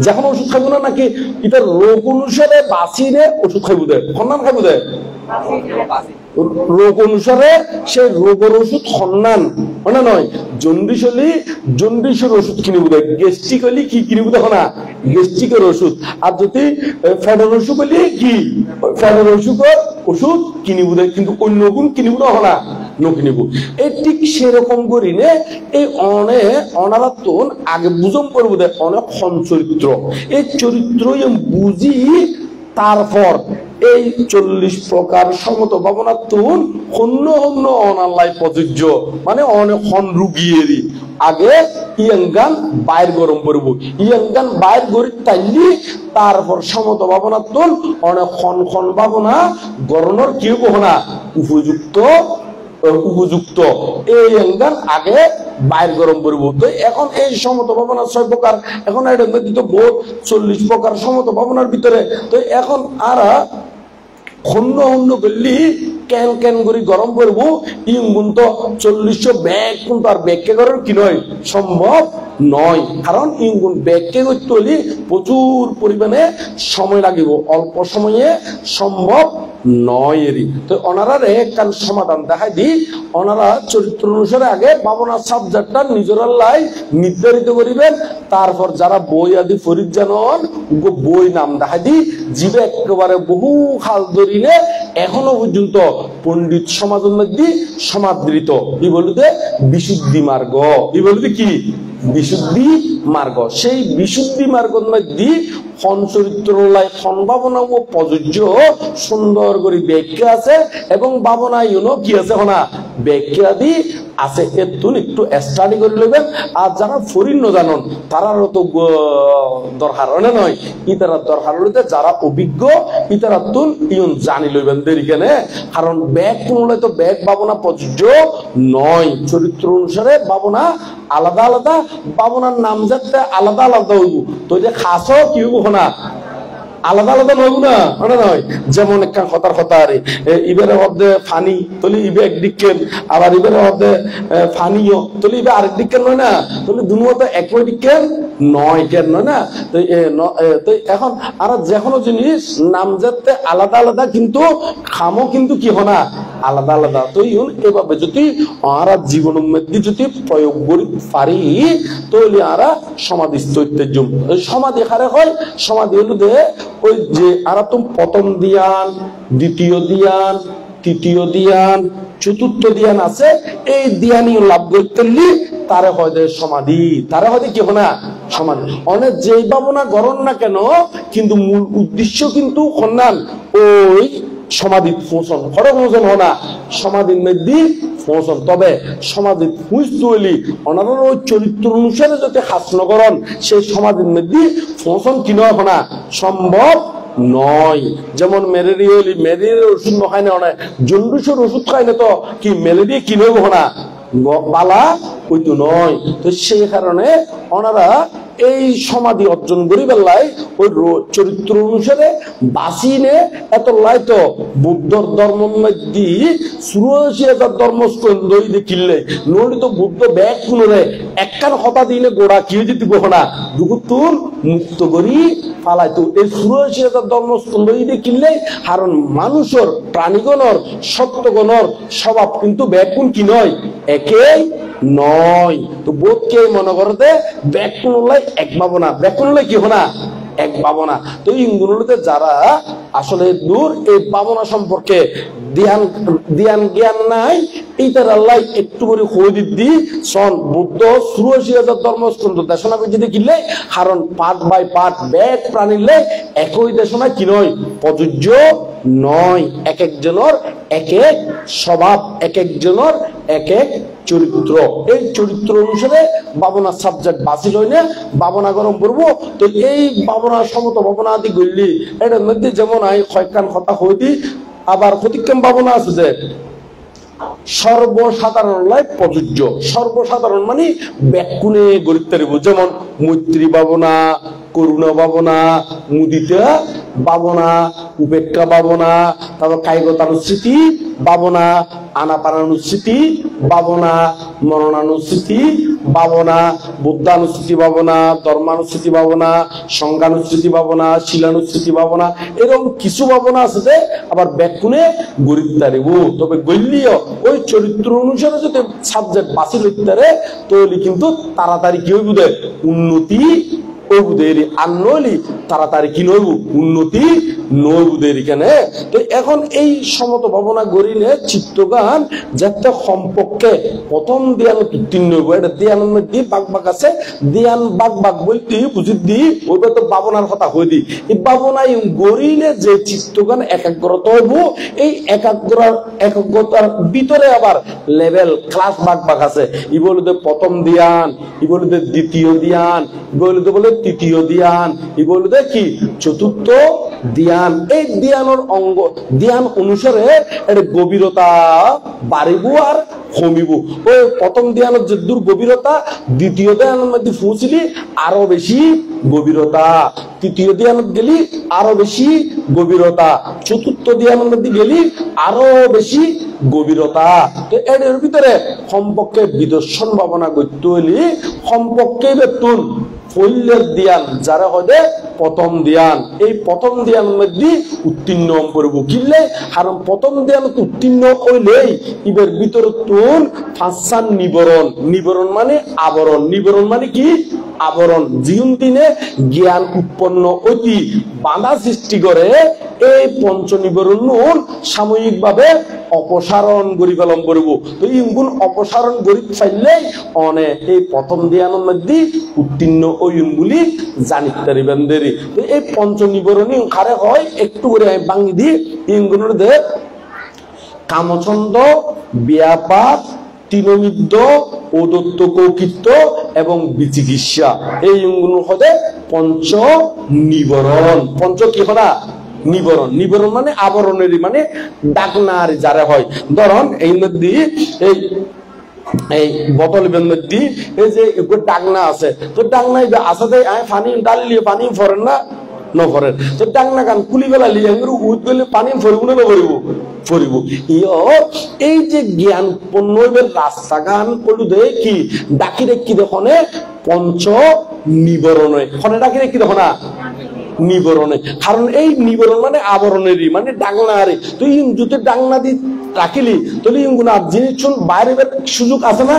যখন ওষুধ খাইব না নাকি এটা রোগ অনুসারে বাঁচিয়ে ওষুধ খাইব দেয়, সন্ধান খাইব দেয় রোগ অনুসারে সেই রোগের ওষুধ সন্ধান মানে নয়। জন্ডিস হলে জন্ডিসের ওষুধ কিনিব দেয়, গ্যাস্ট্রিক হলে কি কিনিব দেখো না গ্যাস্ট্রিকের ওষুধ, আর যদি ফ্যাটের অসুখ হলে কি ফ্যাটের অসুখের ওষুধ কিনিব দেয়, কিন্তু অন্য গুণ কিনিব না নকিনিব। এই ঠিক সেরকম করি নে এই অনারাত্তন আগে বুঝম করবো দেয় অনেক খন চরিত্র। এই চরিত্র বুঝি তারপর এই 40 প্রকার সমত ভাবনাত্মন অন্য অন্য অনাল্লাই প্রযোজ্য মানে অনেক খন রুগিয়েরই আগে ইয়াঙ্গান বাইর গরম করব। ইয়াঙ্গান বাইর গরি তাইলি তারপর সমত ভাবনাত্মন অনেক খন খন ভাবনা গরণের কেউ কহনা উপযুক্ত উপযুক্ত এই অঙ্গান আগে বাইর গরম করব। তো এখন এই সমত ভাবনা 6 প্রকার, এখন এটা মধ্যে তো বহুত 40 প্রকার সমত ভাবনার ভিতরে। তো এখন আর খন্ড খন্ড করলি ক্যান ক্যান করে গরম করবো ইঙ্গুন তো 40 ব্যাগ কিন্তু আর ব্যাগকে করার কি নয় সম্ভব নয়, কারণ ইঙ্গুন ব্যাগকে করতে হলে প্রচুর পরিমাণে সময় লাগিব, অল্প সময়ে সম্ভব নয় এরই। তো ওনারা একখান সমাধান দেখাই দি, ওনারা চরিত্র অনুসারে আগে ভাবনার সাবজেক্টটা নিজের লাই নির্ধারিত করিবেন, তারপর যারা বই আদি ফরিদ জানন বই নাম দেখাই দি জীবে একেবারে বহু খাল ধরিলে এখনো পর্যন্ত পণ্ডিত সমাজের মধ্যে সমাদৃত ই বলতে বিশুদ্ধি মার্গ, ই বলতে কি বিশুদ্ধি মার্গ। সেই বিশুদ্ধি মার্গের মধ্যে খন চরিত্র লাই খন ভাবনা ও প্রযোজ্য সুন্দর করে ব্যাখ্যা আছে এবং ভাবনা ইউনো কি আছে হনা ব্যাখ্যা দি আছে। এতুন একটু স্টাডি করে লইবেন। আর যারা ফরিন জানন তারারও তো দরকার হয় নয়, ইতারা দরকার হইতে যারা অভিজ্ঞ ইতারা তুন ইউন জানি লইবেন দেরি কেন, কারণ ব্যাগ কোনলে তো ব্যাগ ভাবনা প্রযোজ্য নয়। চরিত্র অনুসারে ভাবনা আলাদা আলাদা, ভাবনার নাম যাতে আলাদা আলাদা হইব। তো যে খাসও কি হইব না আলাদা আলাদা নইব না, মানে নয়। যেমন একটা কথার কথা আরে ইবের মধ্যে ফানি তলি ইবে একদিকের, আবার ইবের মধ্যে ফানিও তলি ইবে আরেক দিকের নয় না, তলি দুনো তো একই দিকের নয় কেন নয় না। তো এখন আর যে কোনো জিনিস নাম যাতে আলাদা আলাদা কিন্তু খামও কিন্তু কি হনা আলাদা আলাদা। তো ইউন এভাবে যদি আরা জীবনের মধ্যে যদি প্রয়োগ করি পারি তাহলে আরা সমাধি স্তৈত্যের জন্য সমাধি হারে হয়। সমাধি হলো দে ওই যে আরা তুমি প্রথম ধ্যান, দ্বিতীয় ধ্যান, তৃতীয় ধ্যান, চতুর্থ ধ্যান আছে, এই ধ্যানই লাভ করতে তারে হয় সমাধি, তারে হয় কি হনা সমাধি। অনেক যেই ভাবনা গরম না কেন কিন্তু মূল উদ্দেশ্য কিন্তু কন্যান ওই সমাধি পৌঁছন, হরে পৌঁছন হনা সমাধির মধ্যে পৌঁছন। তবে সমাধি পুঁছতে হইলি ওনারা ওই চরিত্র অনুসারে যদি হাসন করেন সেই সমাধির মধ্যে পৌঁছন কি নয় হনা সম্ভব নয়। যেমন ম্যালেরিয়া হইলি ম্যালেরিয়ার ওষুধ খাই না, অনেক জন্ডিসের ওষুধ খাই না, তো কি ম্যালেরিয়া কি নয় হনা বালা ওই তো নয়। তো সেই কারণে ওনারা এই সমাধি অর্জন করি বেলায় ওই চরিত্র অনুসারে বাসিনে এত লাই তো বুদ্ধর ধর্ম মধ্যে 84,000 ধর্মস্কন্ধ দেখিলে নইলে তো বুদ্ধ ব্যাগ কোনরে একখান হতা দিলে গোড়া কি যদি গহনা দুগুতুন মুক্ত করি ফালাই। তো এই 84,000 ধর্মস্কন্ধ দেখিলে কারণ মানুষের প্রাণীগণর সত্যগণর স্বভাব কিন্তু ব্যাগ কোন কি নয় একেই নয়। তো বোধকে মনে করতে ব্যাগ কোন এক ভাবনা, ব্যাগ কোন কি হনা এক ভাবনা। তো ইঙ্গুলোতে যারা আসলে দূর এই ভাবনা সম্পর্কে ধ্যান জ্ঞান নাই, এইটার আল্লাহ একটু করে খোঁজ দি সন বুদ্ধ 84,000 ধর্মস্কন্ধ দেশনা করে যদি কিনলে কারণ পার্ট বাই পার্ট ব্যাগ প্রাণীলে একই দেশনা কি নয় প্রযোজ্য নয়। এক একজনের এক এক স্বভাব, এক একজনের এক এক চরিত্র। এই চরিত্র অনুসারে ভাবনা সাবজেক্ট বাঁচি লইলে ভাবনা গরম করবো। তো এই ভাবনা সমত ভাবনা আদি গড়লি এটার মধ্যে যেমন আই কয়েকখান কথা হই দি, আবার প্রতিক্রম ভাবনা আছে যে সর্বসাধারণ লাই প্রযোজ্য। সর্বসাধারণ মানে ব্যাকুণে গড়িতে পারিব, যেমন মৈত্রী ভাবনা, করুণা ভাবনা, মুদিতা ভাবনা, উপেক্ষা ভাবনা, তারপর কায়গতানুস্মৃতি ভাবনা, আনাপানানুস্মৃতি ভাবনা, মরণানুস্মৃতি ভাবনা, বুদ্ধানুস্মৃতি ভাবনা, ধর্মানুস্মৃতি ভাবনা, সংজ্ঞানুস্মৃতি ভাবনা, শিলানুস্মৃতি ভাবনা, এরকম কিছু ভাবনা আছে যে আবার ব্যাকুণে গড়িতে পারিব। তবে গল্লিও ওই চরিত্র অনুসারে যদি সাবজেক্ট বাছি লইতে পারে তাহলে কিন্তু তাড়াতাড়ি কি হইব উন্নতি আর নইলি তাড়াতাড়ি কি নইব উন্নতি নইবুদের কেন। তো এখন এই সমত ভাবনা গড়িলে চিত্তগান যাতে সম্পর্কে প্রথম ধ্যান উত্তীর্ণ হইব। এটা ধ্যানের মধ্যে বাগ বাগ আছে, ধ্যান বাগ বাগ বলতে বুঝি দি ওইটা তো ভাবনার কথা হই দি। এই ভাবনায় গড়িলে যে চিত্তগান একাগ্রতা হইব, এই একাগ্রতার ভিতরে আবার লেভেল ক্লাস বাগ বাগ আছে। ই বলতে প্রথম ধ্যান, ই বলতে দ্বিতীয় ধ্যান, ই বলতে বলে তৃতীয় ধ্যান, ই বলতে কি চতুর্থ ধ্যান। এই ধ্যানের অঙ্গ ধ্যান অনুসারে এর গভীরতা বাড়িব আর কমিব। ওই প্রথম ধ্যানের যে দূর গভীরতা, দ্বিতীয় ধ্যানের মধ্যে পৌঁছলি আরো বেশি গভীরতা, তৃতীয় ধ্যানত গেলি আরো বেশি গভীরতা, চতুর্থ ধ্যানের মধ্যে গেলি আরো বেশি গভীরতা। তো এর ভিতরে সম্পর্কে বিদর্শন ভাবনা করতে হইলে সম্পর্কে বেতন ফৈল্যের ধ্যান যারা হবে প্রথম ধ্যান, এই প্রথম ধ্যানের মধ্যে উত্তীর্ণ করব কিনলে, কারণ প্রথম ধ্যান উত্তীর্ণ হইলেই ইবের ভিতর তুন ফাঁসান নিবরণ, নিবরণ মানে আবরণ, নিবরণ মানে কি আবরণ, জীবন দিনে জ্ঞান উৎপন্ন অতি বাধা সৃষ্টি করে। এই পঞ্চ নিবরণ সাময়িকভাবে অপসারণ করি পালন করব। তো ইগুণ অপসারণ করি ফাইলেই অনেক এই প্রথম ধ্যানের মধ্যে উত্তীর্ণ ওইন বলি জানিতে পারিবেন দেরি। তো এই পঞ্চ নিবরণী কারে হয় একটু করে আমি বাঙ্গি দিই। ইগুণের দে কামছন্দ, ব্যাপাত, তৃণমিদ্য, ঔদত্ত কৌকিত্ব এবং বিচিকিৎসা, এই গুণ হতে পঞ্চ নিবরণ। পঞ্চ কি হলা নিবরণ, নিবরণ মানে আবরণেরই মানে ডাকনার যারা হয়। ধরন এই মধ্যে এই বোতল মধ্যে এই যে ডাকনা আছে, তো ডাকনা আছে পানি ডাললি পানি ফরেন না নফরেন, তো ডাকনা গান কুলি বেলা লিয়ে উঠ গেলে পানি ফরিব না নফরিব ফরিব। এই যে জ্ঞান পণ্য রাস্তা গান করলু দে কি ডাকি রেখি দেখনে পঞ্চ নিবরণে, খনে ডাকি রেখি দেখো না নিবরণে, কারণ এই নিবরণ মানে আবরণেরই মানে ডাকনারে। তো ইন যদি ডাকনা দি রাখিলি তাহলে ইগুনা জিনিস বাইরে সুযোগ আছে না,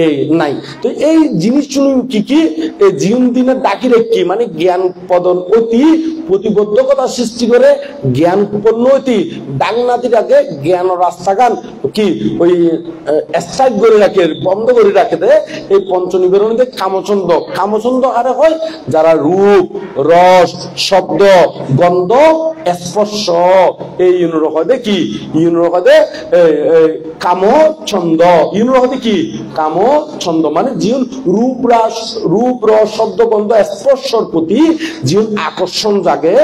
এই নাই। তো এই জিনিস কি কি এই জীবন দিনের ডাকি রেখি মানে জ্ঞান উৎপাদন অতি প্রতিবদ্ধকতা সৃষ্টি করে, জ্ঞান উৎপন্ন অতি ডাকনাতিটাকে জ্ঞান রাস্তাগান কি ওই স্ট্রাইক করে রাখে, বন্ধ করে রাখে দেয়। এই পঞ্চ নিবেদনতে কামছন্দ, কামছন্দ আরে হয় যারা রূপ, রস, শব্দ, গন্ধ, স্পর্শ এই ইউনুর হয় কি ইউনুর হয় কামছন্দ, ইউনুর হয় কি কাম ছন্দ মানে জীবন রূপ রস শব্দ গন্ধ স্পর্শর প্রতি জীবন আকর্ষণ জাগে,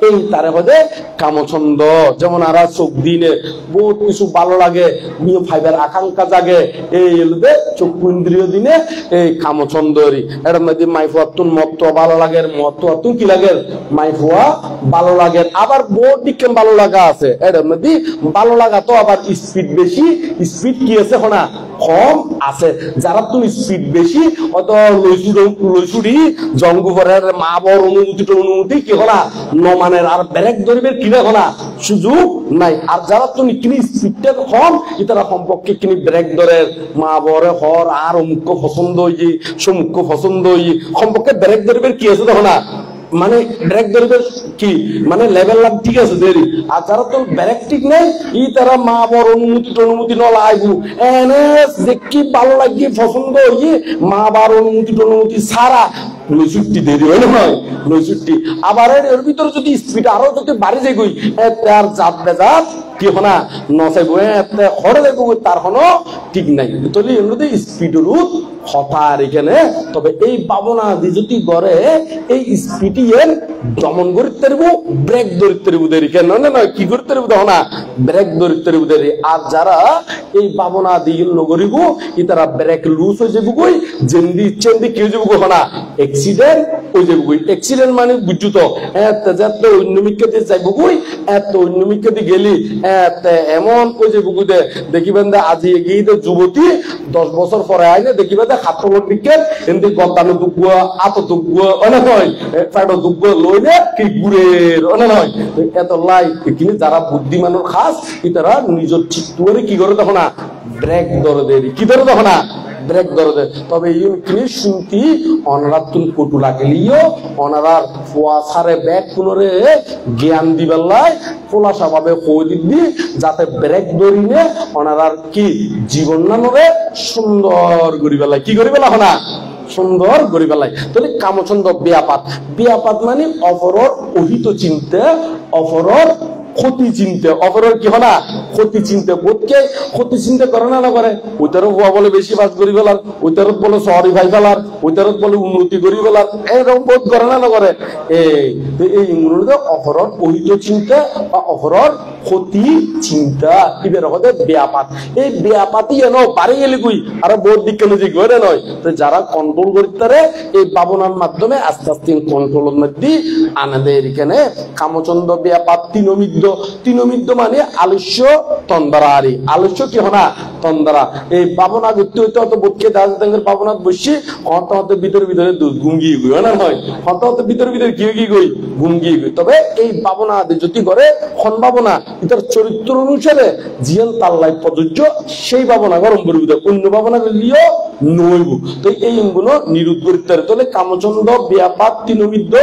এই তারে হদে কামছন্দ। যেমন আর চোখ দিনে বহুত কিছু ভালো লাগে, নিয়ে ফাইবার আকাঙ্ক্ষা জাগে, এই এলবে চক্ষু ইন্দ্রিয় দিনে এই কামছন্দরি। এর মধ্যে মাইফুয়া তুন মত ভালো লাগে, মত তুন কি লাগে মাইফুয়া ভালো লাগে। আবার বহুত দিকে ভালো লাগা আছে, এর মধ্যে ভালো লাগা তো আবার স্পিড বেশি, স্পিড কি আছে হনা কম আছে। যারা তুমি স্পিড বেশি অত লইসুড়ি জঙ্গু ভরের মা বড় অনুমতি কি হলা নমানের আর ব্রেক ধরিবের কিনে হলা সুযোগ নাই। আর যারা তুমি কিনি স্পিডটা কম ইতারা সম্পর্কে কিনি ব্রেক ধরে মা বড় হর আর অমুক পছন্দ হই সমুখ পছন্দ হই সম্পর্কে ব্রেক ধরিবের কি আছে দেখো না, মানে ব্রেক ধরবে কি মানে লেভেল লাভ ঠিক আছে দেরি। আর যারা তো ব্রেক ঠিক নেই ই তারা মা বড় অনুমতি নলা আইবু এনে দেখি ভালো লাগে পছন্দ হই মা বার অনুমতি সারা লইছুটি দেরি হয় নয় লইছুটি। আবার এর ভিতরে যদি স্পিড আরো যদি বাড়ি যাই গই আর জাত বেজাত কি হনা নচাইব খড়ে যাইব তার কোনো ঠিক নাই। তাহলে এমনিতে স্পিডের হতার এখানে। তবে এই ভাবনা দি যদি গড়ে এই স্পিড দমন করতে পারব, ব্রেক ধরতে পারব দেরি কেন নয় কি করতে পারব দেখো না ব্রেক ধরতে পারব দেরি। আর যারা এই ভাবনা দিয়ে নগরিব ই তারা ব্রেক লুজ হয়ে যাবো গই, যেন্দি ইচ্ছেন্দি কি হয়ে যাবো গো না অ্যাক্সিডেন্ট হয়ে যাবো গই। অ্যাক্সিডেন্ট মানে বুঝছো তো এত অন্যমিকা দিয়ে যাইব গই, এত অন্যমিকা দিয়ে গেলি এমন কই যাবো গই দেখিবেন দে আজি এগিয়ে যুবতী 10 বছর পরে আইনে দেখিবেন দে খাতর দিকে এমনি গন্তানো দুঃখ আত দুঃখ অনেক হয় ফ্যাটো দুঃখ লইলে কি ঘুরে অনেক হয় এত লাই। কিন্তু যারা বুদ্ধিমানের খাস তারা নিজের চিত্তুয়ারে কি করে দেখো না ব্রেক ধরে দেরি কি ধরে দেখো না ব্রেক ধরে দেয়। তবে ইউনি শুনতি অনারার তুন কটু লাগলিও অনারার ফোয়া সারে ব্যাগ পুনরে জ্ঞান দিবেলাই খোলাসা ভাবে কই দিবি যাতে ব্রেক ধরিনে অনারার কি জীবন নানরে সুন্দর করি বেলায় কি করি বেলা হনা সুন্দর গড়ি বেলায়। তাহলে কামছন্দ ব্যাপাত, ব্যাপাত মানে অপরর অহিত চিন্তা, অপরর ক্ষতি চিন্তা অপরের কি হনা ক্ষতি চিন্তা বোধকে ক্ষতি চিন্তা করে না করে ওইটারও হওয়া বলে বেশি বাস করি ফেলার ওইটারত বলে শহরি ভাই ফেলার ওইটারত বলে উন্নতি করি ফেলার এরকম বোধ করে না করে এই অপরের অহিত চিন্তা বা অপরের ক্ষতি চিন্তা ইবের হতে ব্যাপাত এই ব্যাপাতই এনো বাড়ি গেলে কই আর বোধ দিকে যে ঘরে নয় তো যারা কন্ট্রোল করতে পারে এই ভাবনার মাধ্যমে আস্তে আস্তে কন্ট্রোলের মধ্যে আনাদের এখানে কামচন্দ্র ব্যাপার তিনমিদ্য মানে আলস্য তন্দ্রারি আলস্য কি হনা তন্দ্রা এই ভাবনা করতে হইতে হয়তো বোধকে দাঁড়ের ভাবনাত বসি হতে ভিতরে ভিতরে গুঙ্গিয়ে গই না নয় হতে ভিতরে ভিতরে কি গই গুঙ্গিয়ে গই তবে এই ভাবনা যদি করে খন ভাবনা এটার চরিত্র অনুসারে জিয়ান তাল্লাই প্রযোজ্য সেই ভাবনা গরম করবি অন্য ভাবনা করলেও নইব তো এইগুলো নিরোধ করতে পারে তাহলে কামচন্দ্র ব্যাপার তিনমিদ্য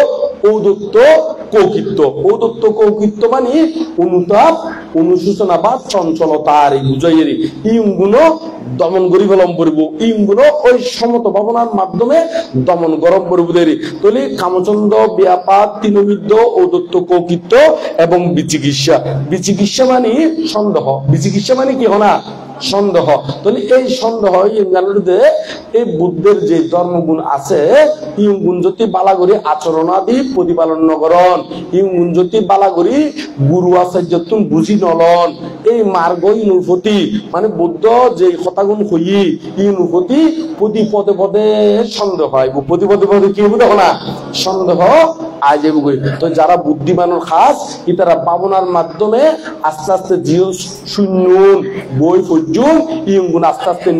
ঔদত্ত কৌকিত্ব মানে অনুতাপ অনুশোচনা বা চঞ্চলতার এই বুঝাইয়েরই ইগুলো দমন করি ফেলম করব ইগুলো ওই সমত ভাবনার মাধ্যমে দমন গরম করব দেরি তাহলে কামচন্দ্র ব্যাপার তিনমিদ্য ঔদত্ত কৌকিত্ব এবং বিচিকিৎসা মানে সন্দেহ বিচিকিৎসা মানে কি হনা সন্দেহ তাহলে এই সন্দেহ এই বুদ্ধের যে ধর্মগুণ আছে ইগুণ যদি বালাগরি আচরণাদি প্রতিপালন নগরণ ইগুণ যদি বালাগরি গুরু আচার্য তুমি বুঝি নলন এই মার্গ ইনুপতি মানে বুদ্ধ যে কথাগুণ হই ইনুপতি প্রতি পদে পদে সন্দেহ হয় প্রতি পদে পদে কি হবে না সন্দেহ আজ তো যারা বুদ্ধিমানের খাস কি তারা ভাবনার মাধ্যমে আস্তে আস্তে জিও শূন্য বই পর্যন্ত ইগুণ আস্তে আস্তে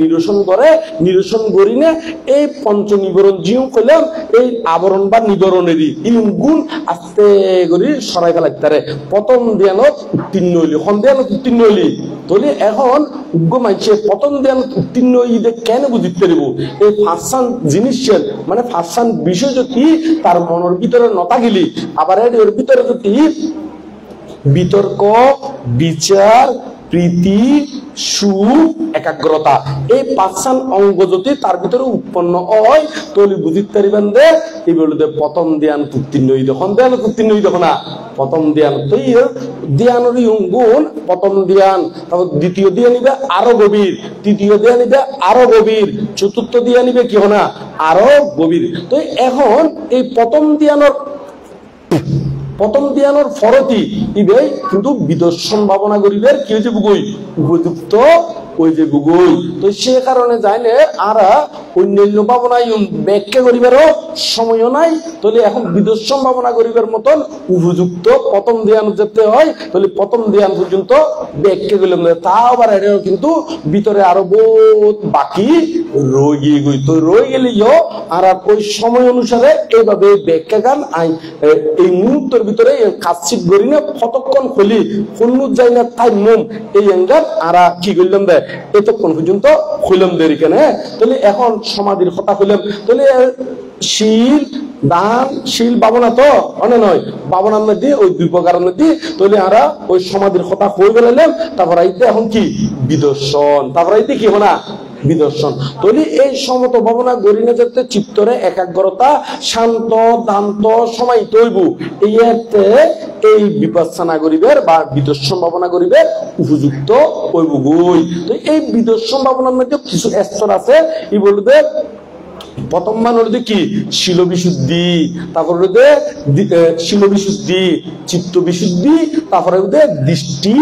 নিরসন করি না এই পঞ্চ নিবরণ জিও কইলাম এই আবরণ বা নিবরণেরই ইগুণ আস্তে করে সরাই ফেলাইতে পারে প্রথম ধ্যানত উত্তীর্ণ হইলি খন ধ্যানত উত্তীর্ণ হইলি তাহলে এখন উগ্র মানুষের প্রথম ধ্যানত উত্তীর্ণ হইলে কেন বুঝতে পারব এই ফার্সান জিনিসের মানে ফার্সান বিষয় যদি তার মনের ভিতরে নতা গেলি আবার এর ভিতরে যদি বিতর্ক বিচার প্রীতি সুখ একাগ্রতা এই পাঁচখান অঙ্গ যদি তার ভিতরে উৎপন্ন হয় তাহলে বুঝতে পারিবেন যে এই বলতে প্রথম ধ্যান উত্তীর্ণ হই তখন ধ্যান উত্তীর্ণ হই তখন না প্রথম ধ্যান তো ধ্যানের গুণ প্রথম ধ্যান তারপর দ্বিতীয় ধ্যান নিবে আরো গভীর তৃতীয় ধ্যান নিবে আরো গভীর চতুর্থ ধ্যান নিবে কি না আরো গভীর তো এখন এই প্রথম ধ্যানের ফরতি ইবে কিন্তু বিদর্শন ভাবনা করিবার কি হয়েছে বুগই উপযুক্ত ওই যে বুগই তো সে কারণে জানে আরা অন্যান্য ভাবনায় ব্যাখ্যা করিবারও সময়ও নাই তাহলে এখন বিদর্শন ভাবনা করিবার মতন উপযুক্ত প্রথম ধ্যান যেতে হয় তাহলে প্রথম ধ্যান পর্যন্ত ব্যাখ্যা করলাম তা আবার এটাও কিন্তু ভিতরে আরো বহুত বাকি রয়ে গই তো রয়ে গেলেও আর ওই সময় অনুসারে এইভাবে ব্যাখ্যা গান এই মুহূর্তের ভিতরে কাজচিত করি না কতক্ষণ খুলি কোন যাই না তাই মন এই অ্যাঙ্গার আর কি করলাম দেয় এতক্ষণ পর্যন্ত খুললাম দেরি কেন তাহলে এখন সমাধির কথা হইলাম তাহলে শীল ভাবনা তো অনে নয় ভাবনার মধ্যে ওই দুই প্রকারের মধ্যে তাহলে আমরা ওই সমাধির কথা হয়ে গেলাম তারপর আইতে এখন কি বিদর্শন তারপর আইতে কি হনা বিদর্শন তাহলে এই সমত ভাবনা গরিনে যেতে চিত্তরে একাগ্রতা শান্ত দান্ত সময় তৈব এই বিপස්සনা করিবের বা বিদর্শন ভাবনা করিবের উপযুক্ত হইব গই তো এই বিদর্শন ভাবনার মধ্যে কিছু স্তর আছে ই বলবে প্রথম মান হলো কি শিল বিশুদ্ধি তারপর হলো শিল বিশুদ্ধি চিত্ত বিশুদ্ধি তারপরে হলো দৃষ্টি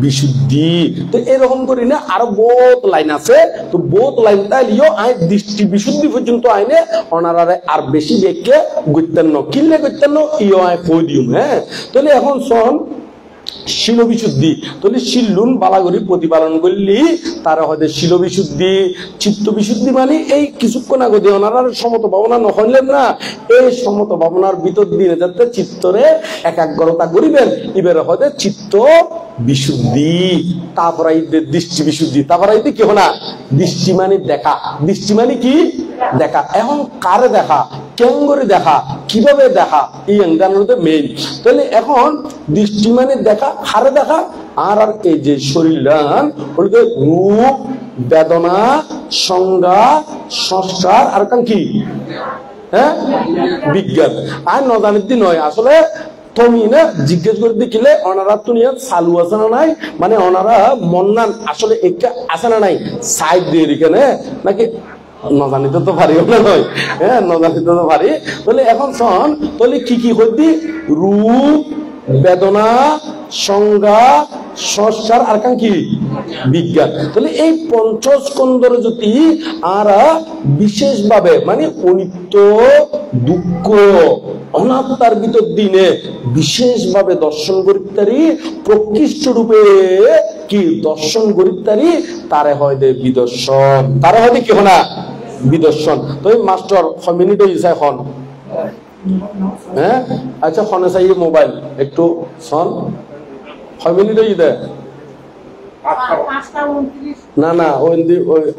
বিশুদ্ধি তো এরকম করে না আরো বহুত লাইন আছে তো বহুত লাইন তাইলেও দৃষ্টি বিশুদ্ধি পর্যন্ত আইনে অনারারে আর বেশি ব্যাখ্যা করতেন না কিনলে করতেন না ইও কই দিম হ্যাঁ তাহলে এখন শোন শিল বিশুদ্ধি তাহলে শিল্লুন বালাগরি প্রতিপালন করলি তারা হয়তো শিল বিশুদ্ধি চিত্ত বিশুদ্ধি মানে এই কিছুক্ষণ আগে দিয়ে ওনার সমত ভাবনা নহলেন না এই সমত ভাবনার ভিতর দিয়ে যাতে চিত্তরে একাগ্রতা করিবেন এবারে হয়তো চিত্ত বিশুদ্ধি তারপরে দৃষ্টি বিশুদ্ধি তারপরে কি না দৃষ্টি মানে দেখা দৃষ্টি মানে কি দেখা এখন কারে দেখা কেন করে দেখা কিভাবে দেখা এই অঙ্গানুরতে মেইন তাহলে এখন দৃষ্টি মানে দেখা হারে দেখা আর এই যে শরীর বলতে রূপ বেদনা সংজ্ঞা সংস্কার আর কারণ কি হ্যাঁ বিজ্ঞান আর নজানিতি নয় আসলে তুমি না জিজ্ঞেস করে দেখিলে ওনারা দুনিয়া চালু আছে না নাই, মানে ওনারা মন্নান আসলে একটা আছে না নাই সাইড দিয়ে এখানে নাকি নজানিতে তো পারি না নয়, হ্যাঁ নজানিতে তো পারি। তাহলে এখন শোন, তাহলে কি কি হইতি? রূপ, বেদনা, সংজ্ঞা, সংস্কার আর কি বিজ্ঞান। তাহলে এই পঞ্চস্কন্ধর যদি আর বিশেষভাবে মানে অনিত্য, দুঃখ, অনাত্মার ভিতর দিনে বিশেষভাবে দর্শন করিতারি, প্রকৃষ্ট রূপে কি দর্শন করিতারি, তারে হয় দে বিদর্শন, তারে হয় কি হনা বিদর্শন। তো মাস্টার 6 মিনিট হয়েছে এখন, হ্যাঁ আচ্ছা ফোনে চাই মোবাইল একটু শোন, 6 মিনিট হয়ে দে না না ওই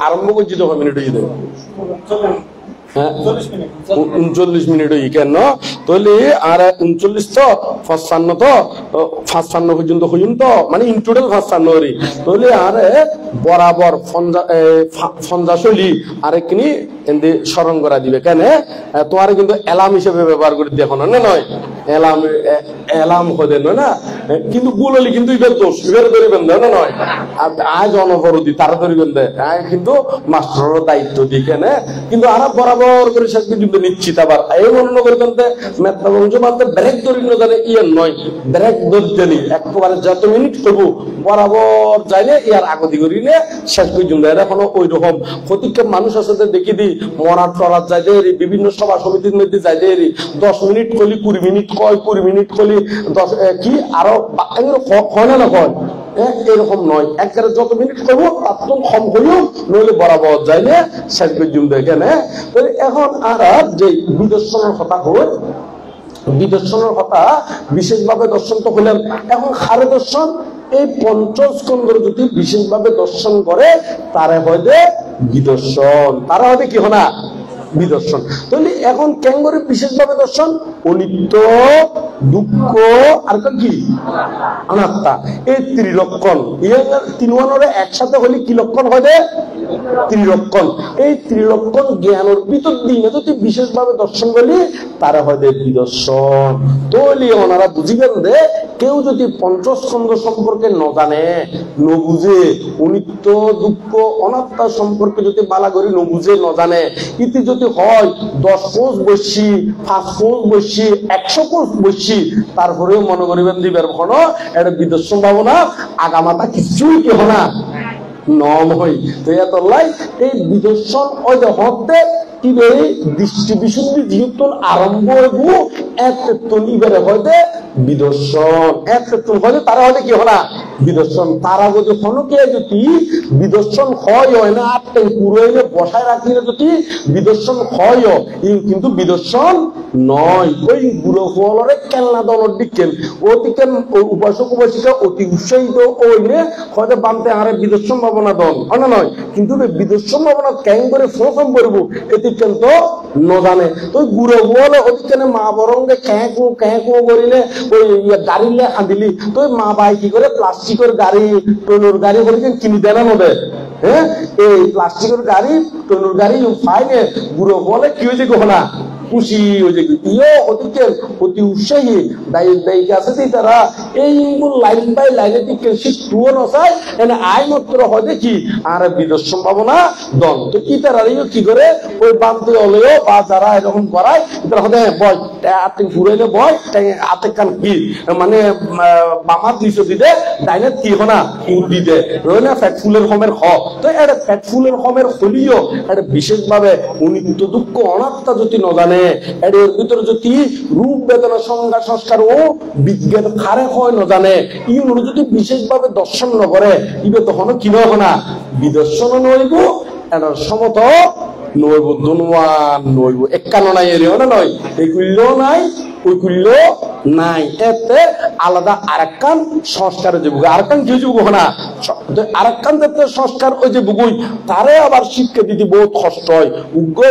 আরম্ভ করছি তো 6 মিনিট হয়ে দে, হ্যাঁ 39 মিনিট হই কেন? তাহলে আর 39 তো 55 তো 55 পর্যন্ত হইম তো মানে ইন টোটাল 55 হরি। তাহলে আর বরাবর ফঞ্জাশলি আরেকনি এন্দি স্মরণ করা দিবে কেন? তোমার কিন্তু অ্যালার্ম হিসেবে ব্যবহার করে দিয়ে এখন না নয়, অ্যালার্ম হতে নয় না, কিন্তু গুললি কিন্তু ইবের দোষ, ইবের ধরিবেন দেয় না নয়, আজ অনবরতি তারা ধরিবেন দেয়, কিন্তু মাস্টারের দায়িত্ব দিই কেন? কিন্তু আর বরাবর করে শেষ পর্যন্ত নিশ্চিত আবার এই মনে করবেন মেথা বংশ মানতে ব্রেক ধরি না জানে ইয়ে নয়, ব্রেক ধরতেলি একবারে যত মিনিট তবু বরাবর যাইলে ইয়ার আগতি করিলে শেষ পর্যন্ত। এরা এখনো ওই রকম প্রতিক্ষেপ মানুষ আছে দেখি দিই মরার টরার যাই দেরি, বিভিন্ন সভা সমিতির মধ্যে যাই দেরি 10 মিনিট কলি 20 মিনিট কয়, 20 মিনিট কলি 10 কি আরো হয় না হয়, এরকম নয়, একবারে যত মিনিট করবো তার তো কম করিও নইলে বরাবর যাইলে শেষ পর্যন্ত এখানে। এখন আর যে বিদর্শনের কথা হল, বিদর্শনের কথা বিশেষভাবে দর্শন তো হলেন। এখন হারে দর্শন এই পঞ্চস্কন্ধর যদি বিশেষভাবে দর্শন করে তারা হয়তো বিদর্শন, তারা হয়তো কি হনা বিদর্শন। তাহলে এখন কেন করে বিশেষভাবে দর্শন? অনিত্য, দুঃখ আর কি অনাত্মা, এই ত্রিলক্ষণ তিনওয়ানরে একসাথে হলে কি লক্ষণ হয়? ত্রিলক্ষণ। এই ত্রিলক্ষণ জ্ঞানের ভিতর দিনে যদি বিশেষভাবে দর্শন করি তারা হয় বিদর্শন। তাহলে ওনারা বুঝিবেন যে কেউ যদি পঞ্চস্কন্ধ সম্পর্কে ন জানে, ন বুঝে, অনিত্য, দুঃখ, অনাত্মা সম্পর্কে যদি বালা করি ন বুঝে, ন জানে, ইতি যদি হয় 10 কোষ বসি, 5 কোষ বসি, 100 কোষ বসি, তারপরেও মনে করিবেন দিবের কোনো এটা বিদর্শন ভাবনা আগামাতা কিছুই কি হনা নম হই। তো এত লাই এই বিদর্শন ওই যে হতে কি দৃষ্টি বিশুদ্ধি যেহেতু আরম্ভ হইব এতন ইবারে হইতে বিদর্শন, এতন হইলে তারা হইতে কি হনা বিদর্শন। তারা যদি হনকে যদি বিদর্শন হয় না আটটা পুরো হইলে বসায় রাখলে যদি বিদর্শন হয়, কিন্তু বিদর্শন নয়। ওই গুরু ফলরে কেলনা দলের দিকেন অতিকে উপাসক উপাসিকা অতি উৎসাহিত ওইলে হয়তো বানতে আরে বিদর্শন ভাবনা দল না নয়, কিন্তু বিদর্শন ভাবনা কেন করে ফসম করবো এটি কিন্তু নজানে। তো গুরু বলে ওদিকে মা বরঙ্গে ক্যাঁকু করিলে ওই গাড়িলে আঁদিলি তো মা ভাই কি করে প্লাস্টিকের গাড়ি টনুর গাড়ি বলে কিনি দেয় না নদে, হ্যাঁ এই প্লাস্টিকের গাড়ি টনুর গাড়ি ফাইনে গুরু বলে কি হয়েছে গহনা খুশি হয়ে ইয়ে ওদিকে অতি উৎসাহী দায়িত্ব আছে তারা এই লাইন বাই লাইনে দিকে শিক্ষুও নচায় এনে আয় মাত্র হয় দেখি আর বিদর্শন ভাবনা দল। তো কি তারা কি করে ওই বান্ধে হলেও বা যারা এরকম করায় তারা হতে বয় আপনি ঘুরাইলে বয় হাতে কান কি মানে বামাত নিচে দিতে ডাইনে কি হনা উঠ দিতে রয়ে না ফ্যাট ফুলের হোমের খ। তো এটা ফ্যাট ফুলের হোমের হলিও এটা বিশেষভাবে অনিত্য দুঃখ অনাত্মা যদি ন জানে এর ভিতরে যদি রূপ বেদনা সংজ্ঞা সংস্কার ও বিজ্ঞান খারে হয় ন জানে ইউনো যদি বিশেষভাবে দর্শন ন করে ইবে তখন কি নয় না বিদর্শন নইব এটার সমত নইব দুনওয়ান নইব একান্ন নাই এর না নয় এই কুল্য নাই ওই কুল্য নাই এতে আলাদা আরেকখান সংস্কারের যে বুক আরেকখান কি যুগ না আরেকখান যাতে সংস্কার ওই যে বুকুই তারে আবার শিক্ষা দিতে বহুত কষ্ট হয়। উগ্র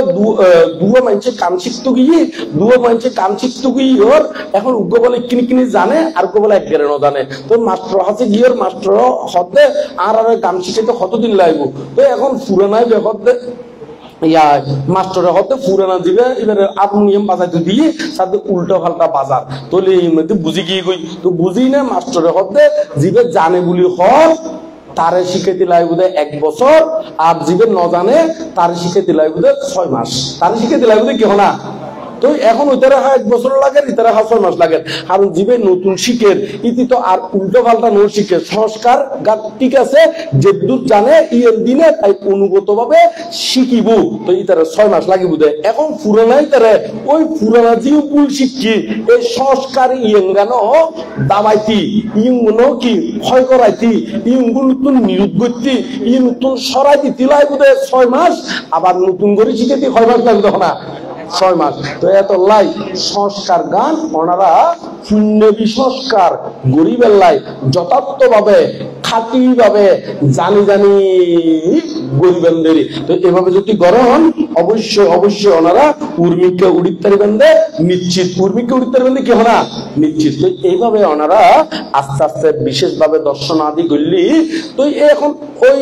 দুয়ো মানুষে কাম শিখতে গিয়ে দুয়ো মানুষে কাম শিখতে গিয়ে ওর এখন উগ্র বলে কিনি কিনি জানে আর বলে এক গেরে না জানে। তো মাস্টার হাতে গিয়ে মাস্টার হতে আর কাম শিখে তো কতদিন লাগবো। তো এখন পুরানায় ব্যাপার ইয়া মাস্টারের হতে পুরানা দিবে এবারে হারমোনিয়াম বাজাইতে দিয়ে সাথে উল্টা পাল্টা বাজার তোলে এই মধ্যে বুঝি কি কই তো বুঝি না মাস্টারের হতে জিবে জানে বলি হল তারে শিখাইতে লাগে বোধ 1 বছর আর জিবে ন জানে তারে শিখাইতে লাগে বোধ 6 মাস তারে শিখাইতে লাগে বোধ কি না তো এখন ওইটারে 1 বছর লাগে ইতারে 6 মাস লাগে কারণ জীবে নতুন শিখের ইতি তো আর উল্টো পাল্টা নো শিখে সংস্কার ঠিক আছে যে দূর জানে ইয়ের দিনে তাই অনুগত ভাবে শিখিব তো ইতারে 6 মাস লাগিব দে এখন পুরানাই তারে ওই পুরানা জিও ভুল শিখি এই সংস্কার ইয়েঙ্গানো দাবাইতি ইয়েঙ্গুনো কি ক্ষয় করাইতি ইয়েঙ্গু নতুন নিরুদ্ধ করতি ই নতুন সরাই দিতে লাগিব দে 6 মাস আবার নতুন করে শিখেতি 6 মাস লাগবে না 6 মাস তো এত লাই সংস্কার গান ওনারা শূন্য বিসংস্কার গরিবের লাই যথার্থ ভাবে খাঁটি ভাবে জানি জানি গরিবের তো এভাবে যদি গ্রহণ অবশ্যই ওনারা উর্মিকে উড়িত্তারি বেঁধে নিশ্চিত উর্মিকে উড়িত্তারি বেঁধে কি হনা নিশ্চিত তো এইভাবে ওনারা আস্তে আস্তে বিশেষ ভাবে দর্শন আদি করলি তো এখন ওই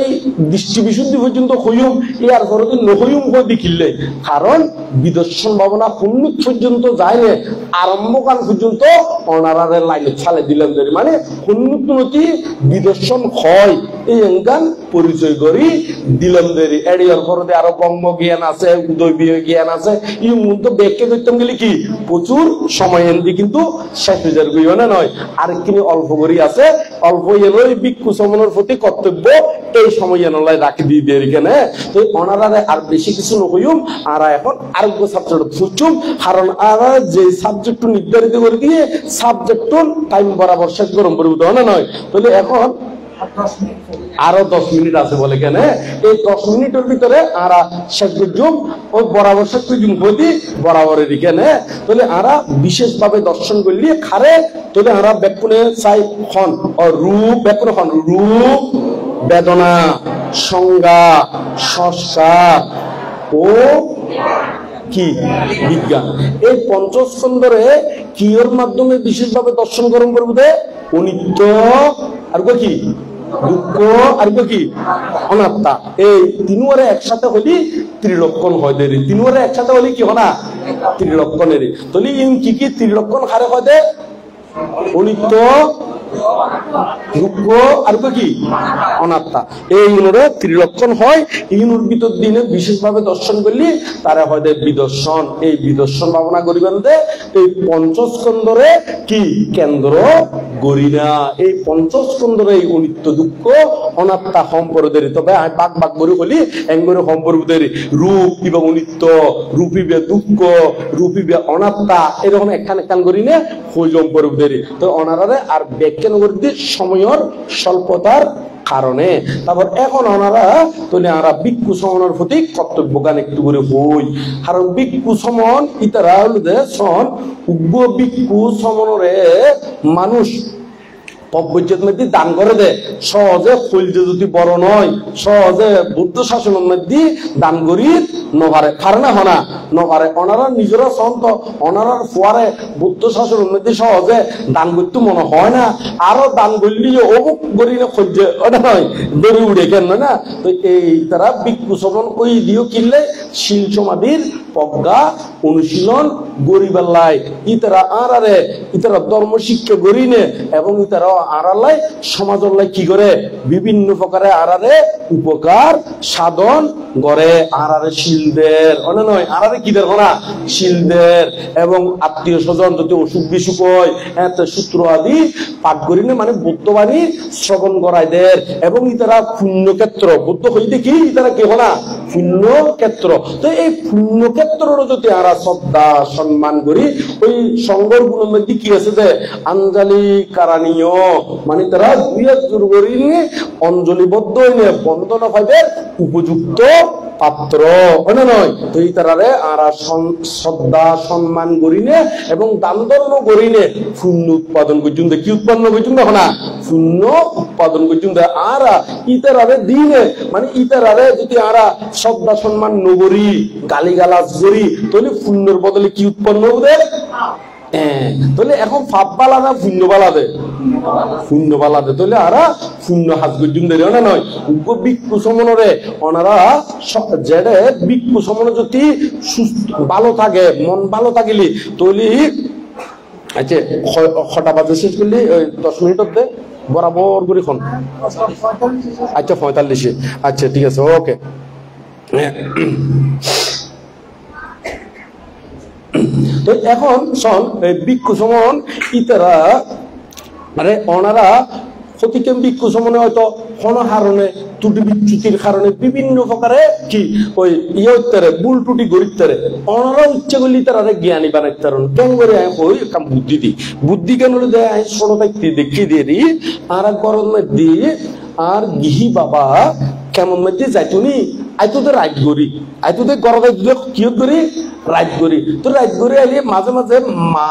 দৃষ্টি বিশুদ্ধি পর্যন্ত হইম ইয়ার পরে নহইম হয়ে দেখিলে কারণ বিদর্শন ভাবনা পুণ্যত পর্যন্ত যায় না আরম্ভকাল পর্যন্ত ওনারা লাইনে ছালে দিলেন মানে পুণ্যতি বিদর্শন হয় এই এঙ্গান পরিচয় করি দিলাম দেরি এড়িয়ার পরে আরো বঙ্গ জ্ঞান আছে উদয়বীয় জ্ঞান আছে এই মধ্যে ব্যাখ্যা করতাম গেলে কি প্রচুর সময় এনে কিন্তু 60,000 গুইনা নয় আর কিনে অল্প করি আছে অল্প এলো ভিক্ষু সমনের প্রতি কর্তব্য এই সময় এনলাই রাখি দিয়ে দিয়ে এখানে তো ওনারা আর বেশি কিছু নহইম আর এখন আরোগ্য সাবজেক্ট ফুচুম কারণ আর যে সাবজেক্ট নির্ধারিত করে দিয়ে সাবজেক্ট টাইম বরাবর শেষ গরম পরিবর্তন হয় না নয় তাহলে এখন আরো 10 মিনিট আছে বলে কেন এই 10 মিনিটের ভিতরে আরা শেষ পর্যন্ত ওই বরাবর শেষ পর্যন্ত বলি বরাবরের এখানে তাহলে আরা বিশেষ ভাবে দর্শন করলি খারে তাহলে আরা ব্যাকুনে চাই খন ও রূপ ব্যাকুনে খন রূপ বেদনা সংজ্ঞা সংস্কার ও কি বিজ্ঞান এই পঞ্চস্কন্ধরে কিয়র মাধ্যমে বিশেষভাবে দর্শন গরম করবে অনিত্য আর কি দুঃখ আর কি অনাত্মা এই তিনবারে একসাথে হলি ত্রিলক্ষণ হয় দেরি তিনবারে একসাথে হলি কি হনা ত্রিলক্ষণের তাহলে কি কি ত্রিলক্ষণ হারে হয় দে অনিত্য দুঃখ আর কি অনাত্মা এই ইউনোরে ত্রিলক্ষণ হয় ইউনোর ভিতর দিনে বিশেষভাবে দর্শন করলি তারা হয় বিদর্শন এই বিদর্শন ভাবনা করিবেন দে এই পঞ্চস্কন্ধরে কি কেন্দ্র গরিনা এই পঞ্চস্কন্ধরে এই অনিত্য দুঃখ অনাত্মা সম্পর্কের তবে আমি বাক বাক করে বলি এঙ্গরে সম্পর্কের রূপ এবং অনিত্য রূপিবে দুঃখ রূপিবে অনাত্মা এরকম একখান একখান করিনে হই সম্পর্কের তো অনারারে আর ব্যাখ্যান করে দিয়ে সময়ের স্বল্পতার কারণে তারপর এখন ওনারা তাহলে আমরা ভিক্ষু সমনের প্রতি কর্তব্য গান একটু করে হই কারণ ভিক্ষু সমন ইতারা হল সন উগ্র ভিক্ষু সমনরে মানুষ মধ্যে দান করে দে সহজে ফলতে যদি বড় নয় সহজে বুদ্ধ শাসনের মধ্যে দান করি নভারে কারণে হনা নভারে ওনারা নিজেরা সন্ত ওনারার ফোয়ারে বুদ্ধ শাসনের মধ্যে সহজে দান করতে মনে হয় না আরো দান করলি অবুক করি না খোঁজে ওটা নয় দড়ি উড়ে কেন না তো এই তারা ভিক্ষু সমন ওই দিও কিনলে শিল সমাধির প্রজ্ঞা অনুশীলন গরিবেল্লায় ইতারা আরারে ইতারা ধর্ম শিক্ষা গরিনে এবং ইতারা আড়ালাই সমাজল্লাই কি করে বিভিন্ন প্রকারে আড়ারে উপকার সাধন করে আড়ারে শিলদের অনে নয় আড়ারে কি দেব না শিলদের এবং আত্মীয় স্বজন যদি অসুখ বিসুখ হয় সূত্র আদি পাঠ করিনে মানে বুদ্ধবাণী শ্রবণ করাইদের এবং ইতারা পুণ্যক্ষেত্র বুদ্ধ হইতে কি ইতারা কি হনা পুণ্যক্ষেত্র তো এই পুণ্যক্ষেত্রের যদি আরা শ্রদ্ধা সম্মান করি ওই সংগর গুণের মধ্যে কি আছে যে আঞ্জলি কারণীয় মানে তারা দুই হাত জোর করি অঞ্জলিবদ্ধ হইলে বন্দনা পাইবে উপযুক্ত পাত্র হয় নয় তো এই তারারে আরা শ্রদ্ধা সম্মান করিনে এবং দান ধর্ম করিনে পুণ্য উৎপাদন পর্যন্ত কি উৎপন্ন পর্যন্ত না পুণ্য উৎপাদন পর্যন্ত আরা ইতারারে দিনে মানে ইতারারে যদি আরা শ্রদ্ধা সম্মান নগরী গালিগালাজ করি তাহলে পুণ্যের বদলে কি উৎপন্ন হবে তাহলে এখন ফাপ বালা না শূন্য বালা দে শূন্য বালা দে তাহলে আরা শূন্য হাত গর্জুন দেরি না নয় বিক্ষু সমনরে ওনারা যেটা বিক্ষু সমন যদি সুস্থ ভালো থাকে মন ভালো থাকিলি তাহলে আচ্ছা কটা বাজে শেষ করলি 10 মিনিট দে বরাবর করে খন আচ্ছা 45 আচ্ছা ঠিক আছে ওকে তো এখন শোন বিক্ষু সমন ইতারা মানে ওনারা প্রতিকেম বিক্ষু সমনে হয়তো কোন কারণে ত্রুটি বিচ্যুতির কারণে বিভিন্ন প্রকারে কি ওই ইয়ে ভুল ত্রুটি গরিবতারে ওনারা ইচ্ছে করলে তারা জ্ঞানী বানাইতে পারেন কেন করে ওই কাম বুদ্ধি দি বুদ্ধি কেন দেয় আমি ছোট থাকতে দেখিয়ে দিয়ে দিই আর গরম দিয়ে আর গিহি বাবা কেমন মধ্যে যাইতুনি আইতুদের রাইট করি আইতুদের গরম কিয়ত করি রাইট করি তো রাইট করে আইলে মাঝে মাঝে মা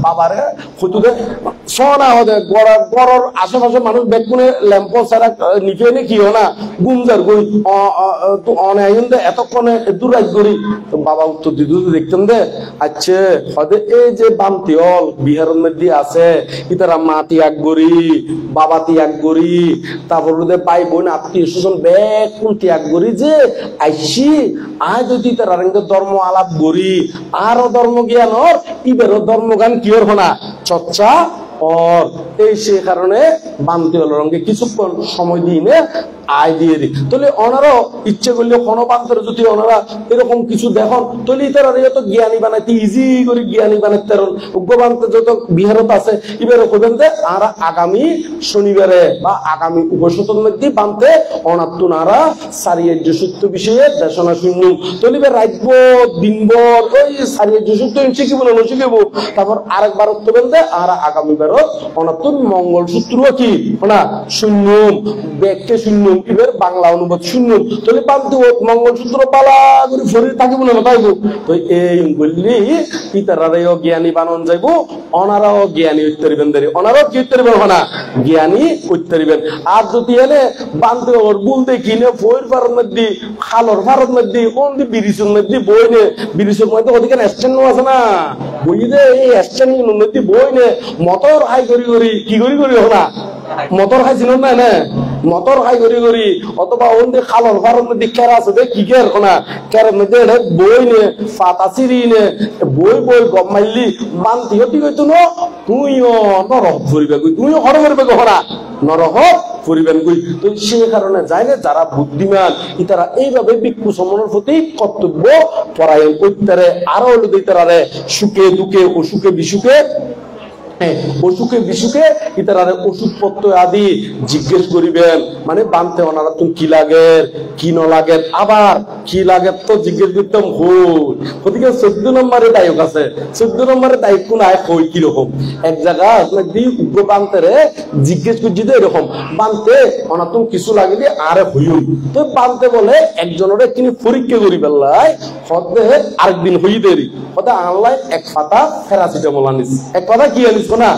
বাবারে হয়তো সোনা হতে গড়র আশেপাশে মানুষ বেগুনে ল্যাম্প ছাড়া নিচে নে কি না গুমজার গই তো অনায়ন দে এতক্ষণে দূর রাইট করি তো বাবা উত্তর দিত দেখতেন দে আচ্ছা হয়তো এই যে বামতিয়ল বিহারের মধ্যে আছে ইতারা মা ত্যাগ করি বাবা ত্যাগ করি তারপর ভাই বোন আত্মীয় স্বজন বেগুন ত্যাগ করি যে আইসি আয় যদি তার ধর্ম আলাপ করি আরো ধর্ম জ্ঞান ইবেরও ধর্মজ্ঞান কিয়র হনা চর্চা और এই কারণে বান্তি হল রঙে কিছুক্ষণ সময় দিয়ে আয় দিয়ে দিই তাহলে ওনারাও ইচ্ছে করলে কোনো বান্তরে যদি ওনারা এরকম কিছু দেখুন তাহলে তারা এত জ্ঞানী বানাইতে ইজি করে জ্ঞানী বানাইতে পারেন উগ্রবান্ত যত বিহারত আছে এবারে করবেন যে আর আগামী শনিবারে বা আগামী উপসতন মধ্যে বানতে অনাত্মনারা সারিয়ার্য সত্য বিষয়ে দেশনা শূন্য তাহলে রাখবো দিনভর ওই সারিয়ার্য সত্য শিখিব না শিখিব তারপর আরেকবার উঠবেন যে আর আগামী বেরত অনাত্ম মঙ্গল সূত্র কি না শূন্য ব্যাগকে শূন্য এবার বাংলা অনুবাদ শূন্য তাহলে বানতে মঙ্গলসূত্র পালা করে ফরি থাকিব না তাইব তো এই বললি ইতারাও জ্ঞানী বানন যাইব অনারাও জ্ঞানী উত্তরিবেন দেরি ওনারাও কি উত্তরিবেন না জ্ঞানী উত্তরিবেন আর যদি এনে বানতে ওর বলতে কিনে ফইর ফারের মধ্যে খালর ফারের মধ্যে কোন বিরিশের মধ্যে বই নে বিরিশের মধ্যে ওদিকে স্ট্যান্ড আছে না বই দে এই স্ট্যান্ড মধ্যে বই নে মটর হাই করি কি করি না মটর খাইছিল না না মটর খাই করি অথবা ওদের খালর ফারের মধ্যে কেরা আছে কি কের না কেরার মধ্যে বই নে পাতা চিরি নে বই গম মারলি বান্তি হতি কইতো ন তুইও নরক ফুরিবে কই তুইও হর করবে গহরা নরক ফুরিবেন কই তো সেই কারণে যায় না যারা বুদ্ধিমান ইতারা এইভাবে বিক্ষু সমনের প্রতি কর্তব্য পরায়ণ করতে আরো হলো দিতারে সুখে দুঃখে অসুখে বিসুখে অসুখে বিসুখে ইতারে ওষুধপত্র আদি জিজ্ঞেস করিবেন মানে বানতে ওনারা তুমি কি লাগে কি ন লাগে আবার কি লাগে তো জিজ্ঞেস করতাম ওদিকে 14 নম্বরে দায়ক আছে 14 নম্বরে দায়ক কোন আয় কই কিরকম এক জায়গা উগ্র বানতে জিজ্ঞেস করছি তো এরকম বানতে ওনা তুমি কিছু লাগলে আরে হইল তো বানতে বলে একজনের তিনি পরীক্ষা করি বেলায় হতে আরেকদিন হই দেরি হতে আনলাই এক পাতা প্যারাসিটামল আনিস এক পাতা কি আনিস না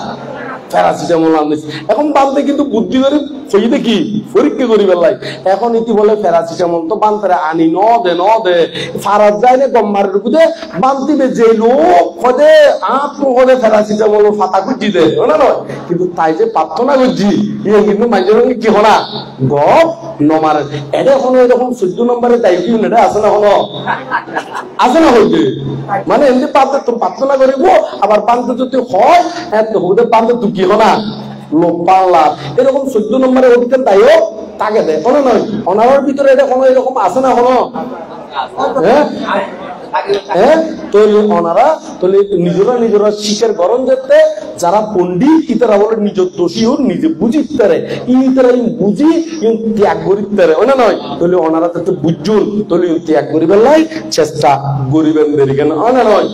প্যারাসিটামল আনিস এখন বানতে কিন্তু বুদ্ধি করে হইতে কি পরীক্ষা করি বেলায় এখন ইতি বলে প্যারাসিটামল তো বানতে আনি ন দে ফারাত যায় না গম্মার রুকুতে বানতিবে যে লোক হদে হদে প্যারাসিটামল ফাতা খুঁজি দে না নয় কিন্তু তাই যে প্রার্থনা করছি ইয়ে কিন্তু মাঝে সঙ্গে কি হনা গপ নমারে এটা এখন এরকম 14 নম্বরে দায়িত্ব এটা আছে না হলো আছে না হইতে মানে এমনি প্রার্থনা করিব আবার বানতে যদি হয় হতে বানতে তুই কি হনা লোক পাল্লা এরকম 14 নম্বরে অধিকার দায়ক তাকে দেয় কোনো নয় অনার ভিতরে এটা কোনো এরকম আছে না হলো ওনারা নিজেরা শিখের গরম যেতে যারা পন্ডিত ইতারা বলে নিজ দোষী ও নিজে বুঝিতে ইতারা বুঝি ত্যাগ করিতে না নয় তাহলে ওনারা যাতে বুঝুন তাহলে ত্যাগ করিবেন লাই চেষ্টা করিবেন দেরি কেন না নয়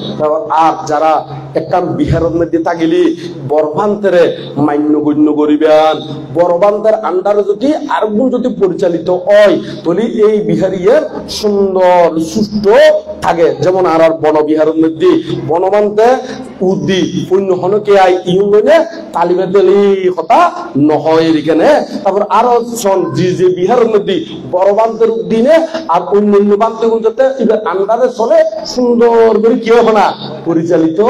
আর যারা একটা বিহারের মধ্যে থাকিলি বরভান্তের মান্য গণ্য করিবেন বরভান্তের আন্ডারে যদি আরেকজন যদি পরিচালিত হয় তাহলে এই বিহারিয়ের সুন্দর সুষ্ঠু থাকে যেমন আর বনবিহারের মধ্যে বনবান্তে উদ্দি অন্য হনকে আই ইউন লইনে তালিমে দিলি কথা নহয় এখানে তারপর আরো সন যে বিহারের মধ্যে বড় বান্তের দিনে আর অন্যান্য বান্তে যাতে এবার আন্ডারে চলে সুন্দর করে কি হবে না পরিচালিত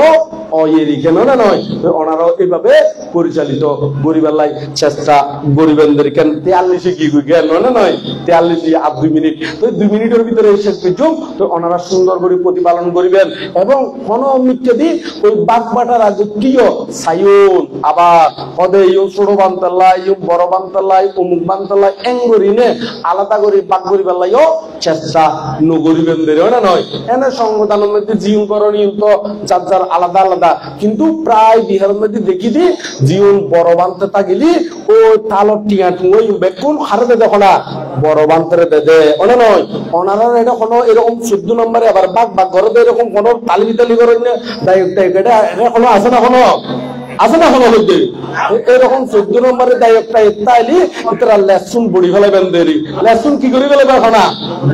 এখানে না নয় ওনারাও এইভাবে পরিচালিত গরিবের লাই চেষ্টা গরিবের কেন 43 কি জ্ঞান না নয় 43 আর 2 মিনিট তো 2 মিনিটের ভিতরে শেষ পর্যন্ত তো ওনারা সুন্দর করে প্রতিপালন করিবেন এবং হনমিত্যদি ওই বাগবাটা রাজকীয় সায়ন আবার পদে ইউ ছোট বান্তাল্লাই ইউ বড় বান্তাল্লাই অমুক বান্তাল্লাই এঙ্গরিনে আলাদা করে বাগ করিবার লাইও চেষ্টা নগরিবেনদের না নয় এনে সংবিধানের মধ্যে জীবন করণীয় তো যার যার আলাদা আলাদা কিন্তু প্রায় বিহারের মধ্যে দেখি দি জীবন বড় বান্তে তাগিলি ও তালর টিয়া টুই বেকুন হারে দেখো না বড় বান্তরে দে ওনা নয় ওনারা এটা কোনো এরকম 14 নম্বরে আবার বাগ বাগ ঘরে এরকম কোনো তালি করেন না দায়িত্ব এটা কোনো আছে না কোনো আছে না কোনো হইতে এরকম 14 নম্বরে দায়িত্বটা এত্তাইলি ইতরা লেসুন বডি ফেলাবেন দেরি লেসুন কি করে ফেলাবে এখন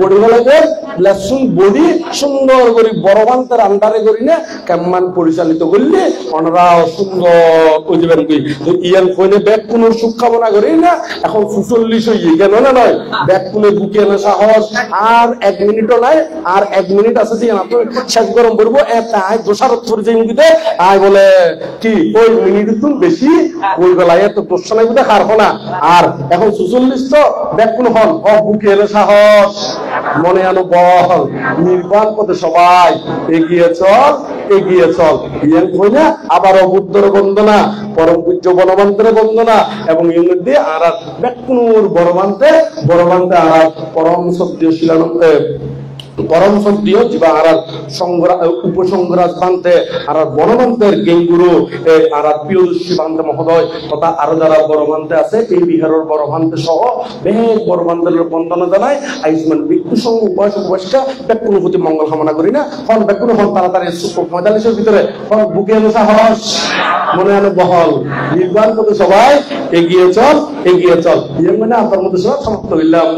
বডি ফেলাবে লেসুন বডি সুন্দর করে বড় বান্তের আন্ডারে করি না কেমন পরিচালিত করলে ওনারা সুন্দর বুঝবেন কি তো ইয়ান কইনে ব্যাগ কোন সুখ কামনা করি না এখন 46 হয়ে গেল না নয় ব্যাগ কোনে বুকে না সাহস আর 1 মিনিটও নাই আর 1 মিনিট আছে যে না তো শেষ গরম করব এটা আই দোষারত করে যাই দিতে আই বলে কি ওই মিনিট তুন বেশি ওই বেলায় তো প্রশ্ন নাই বুঝে খারবো না আর এখন 46 তো ব্যাগ কোন হল বুকে না সাহস মনে আনো বল নির্বাণ পথে সবাই এগিয়ে চল ইয়ান কইনা আবার বুদ্ধর বন্দনা পরম পূজ্য বনবন্তের বন্দনা এবং এর মধ্যে আর ব্যাকুনুর বড়বান্তে আর পরম সত্যীয় শিলানন্দ পরম সত্যীয় জীবা আর উপসংগ্রাজ বান্তে আর বনবন্তের গেঙ্গুরু আর প্রিয়দর্শী বান্তে মহোদয় তথা আরো যারা বড়বান্তে আছে এই বিহারের বড়বান্তে সহ বেশ বড়বান্তের বন্দনা জানায় আইসমান ব্যক্তি সঙ্গে উপবাসিকা ব্যাকুন প্রতি মঙ্গল কামনা করি না হন ব্যাকুন হন তাড়াতাড়ি 45 ভিতরে হন বুকে আনো সাহস মনে আনো বহল নির্বাণ করতে সবাই এগিয়ে চল ইয়ে মানে আপনার মধ্যে সব সমাপ্ত হইলাম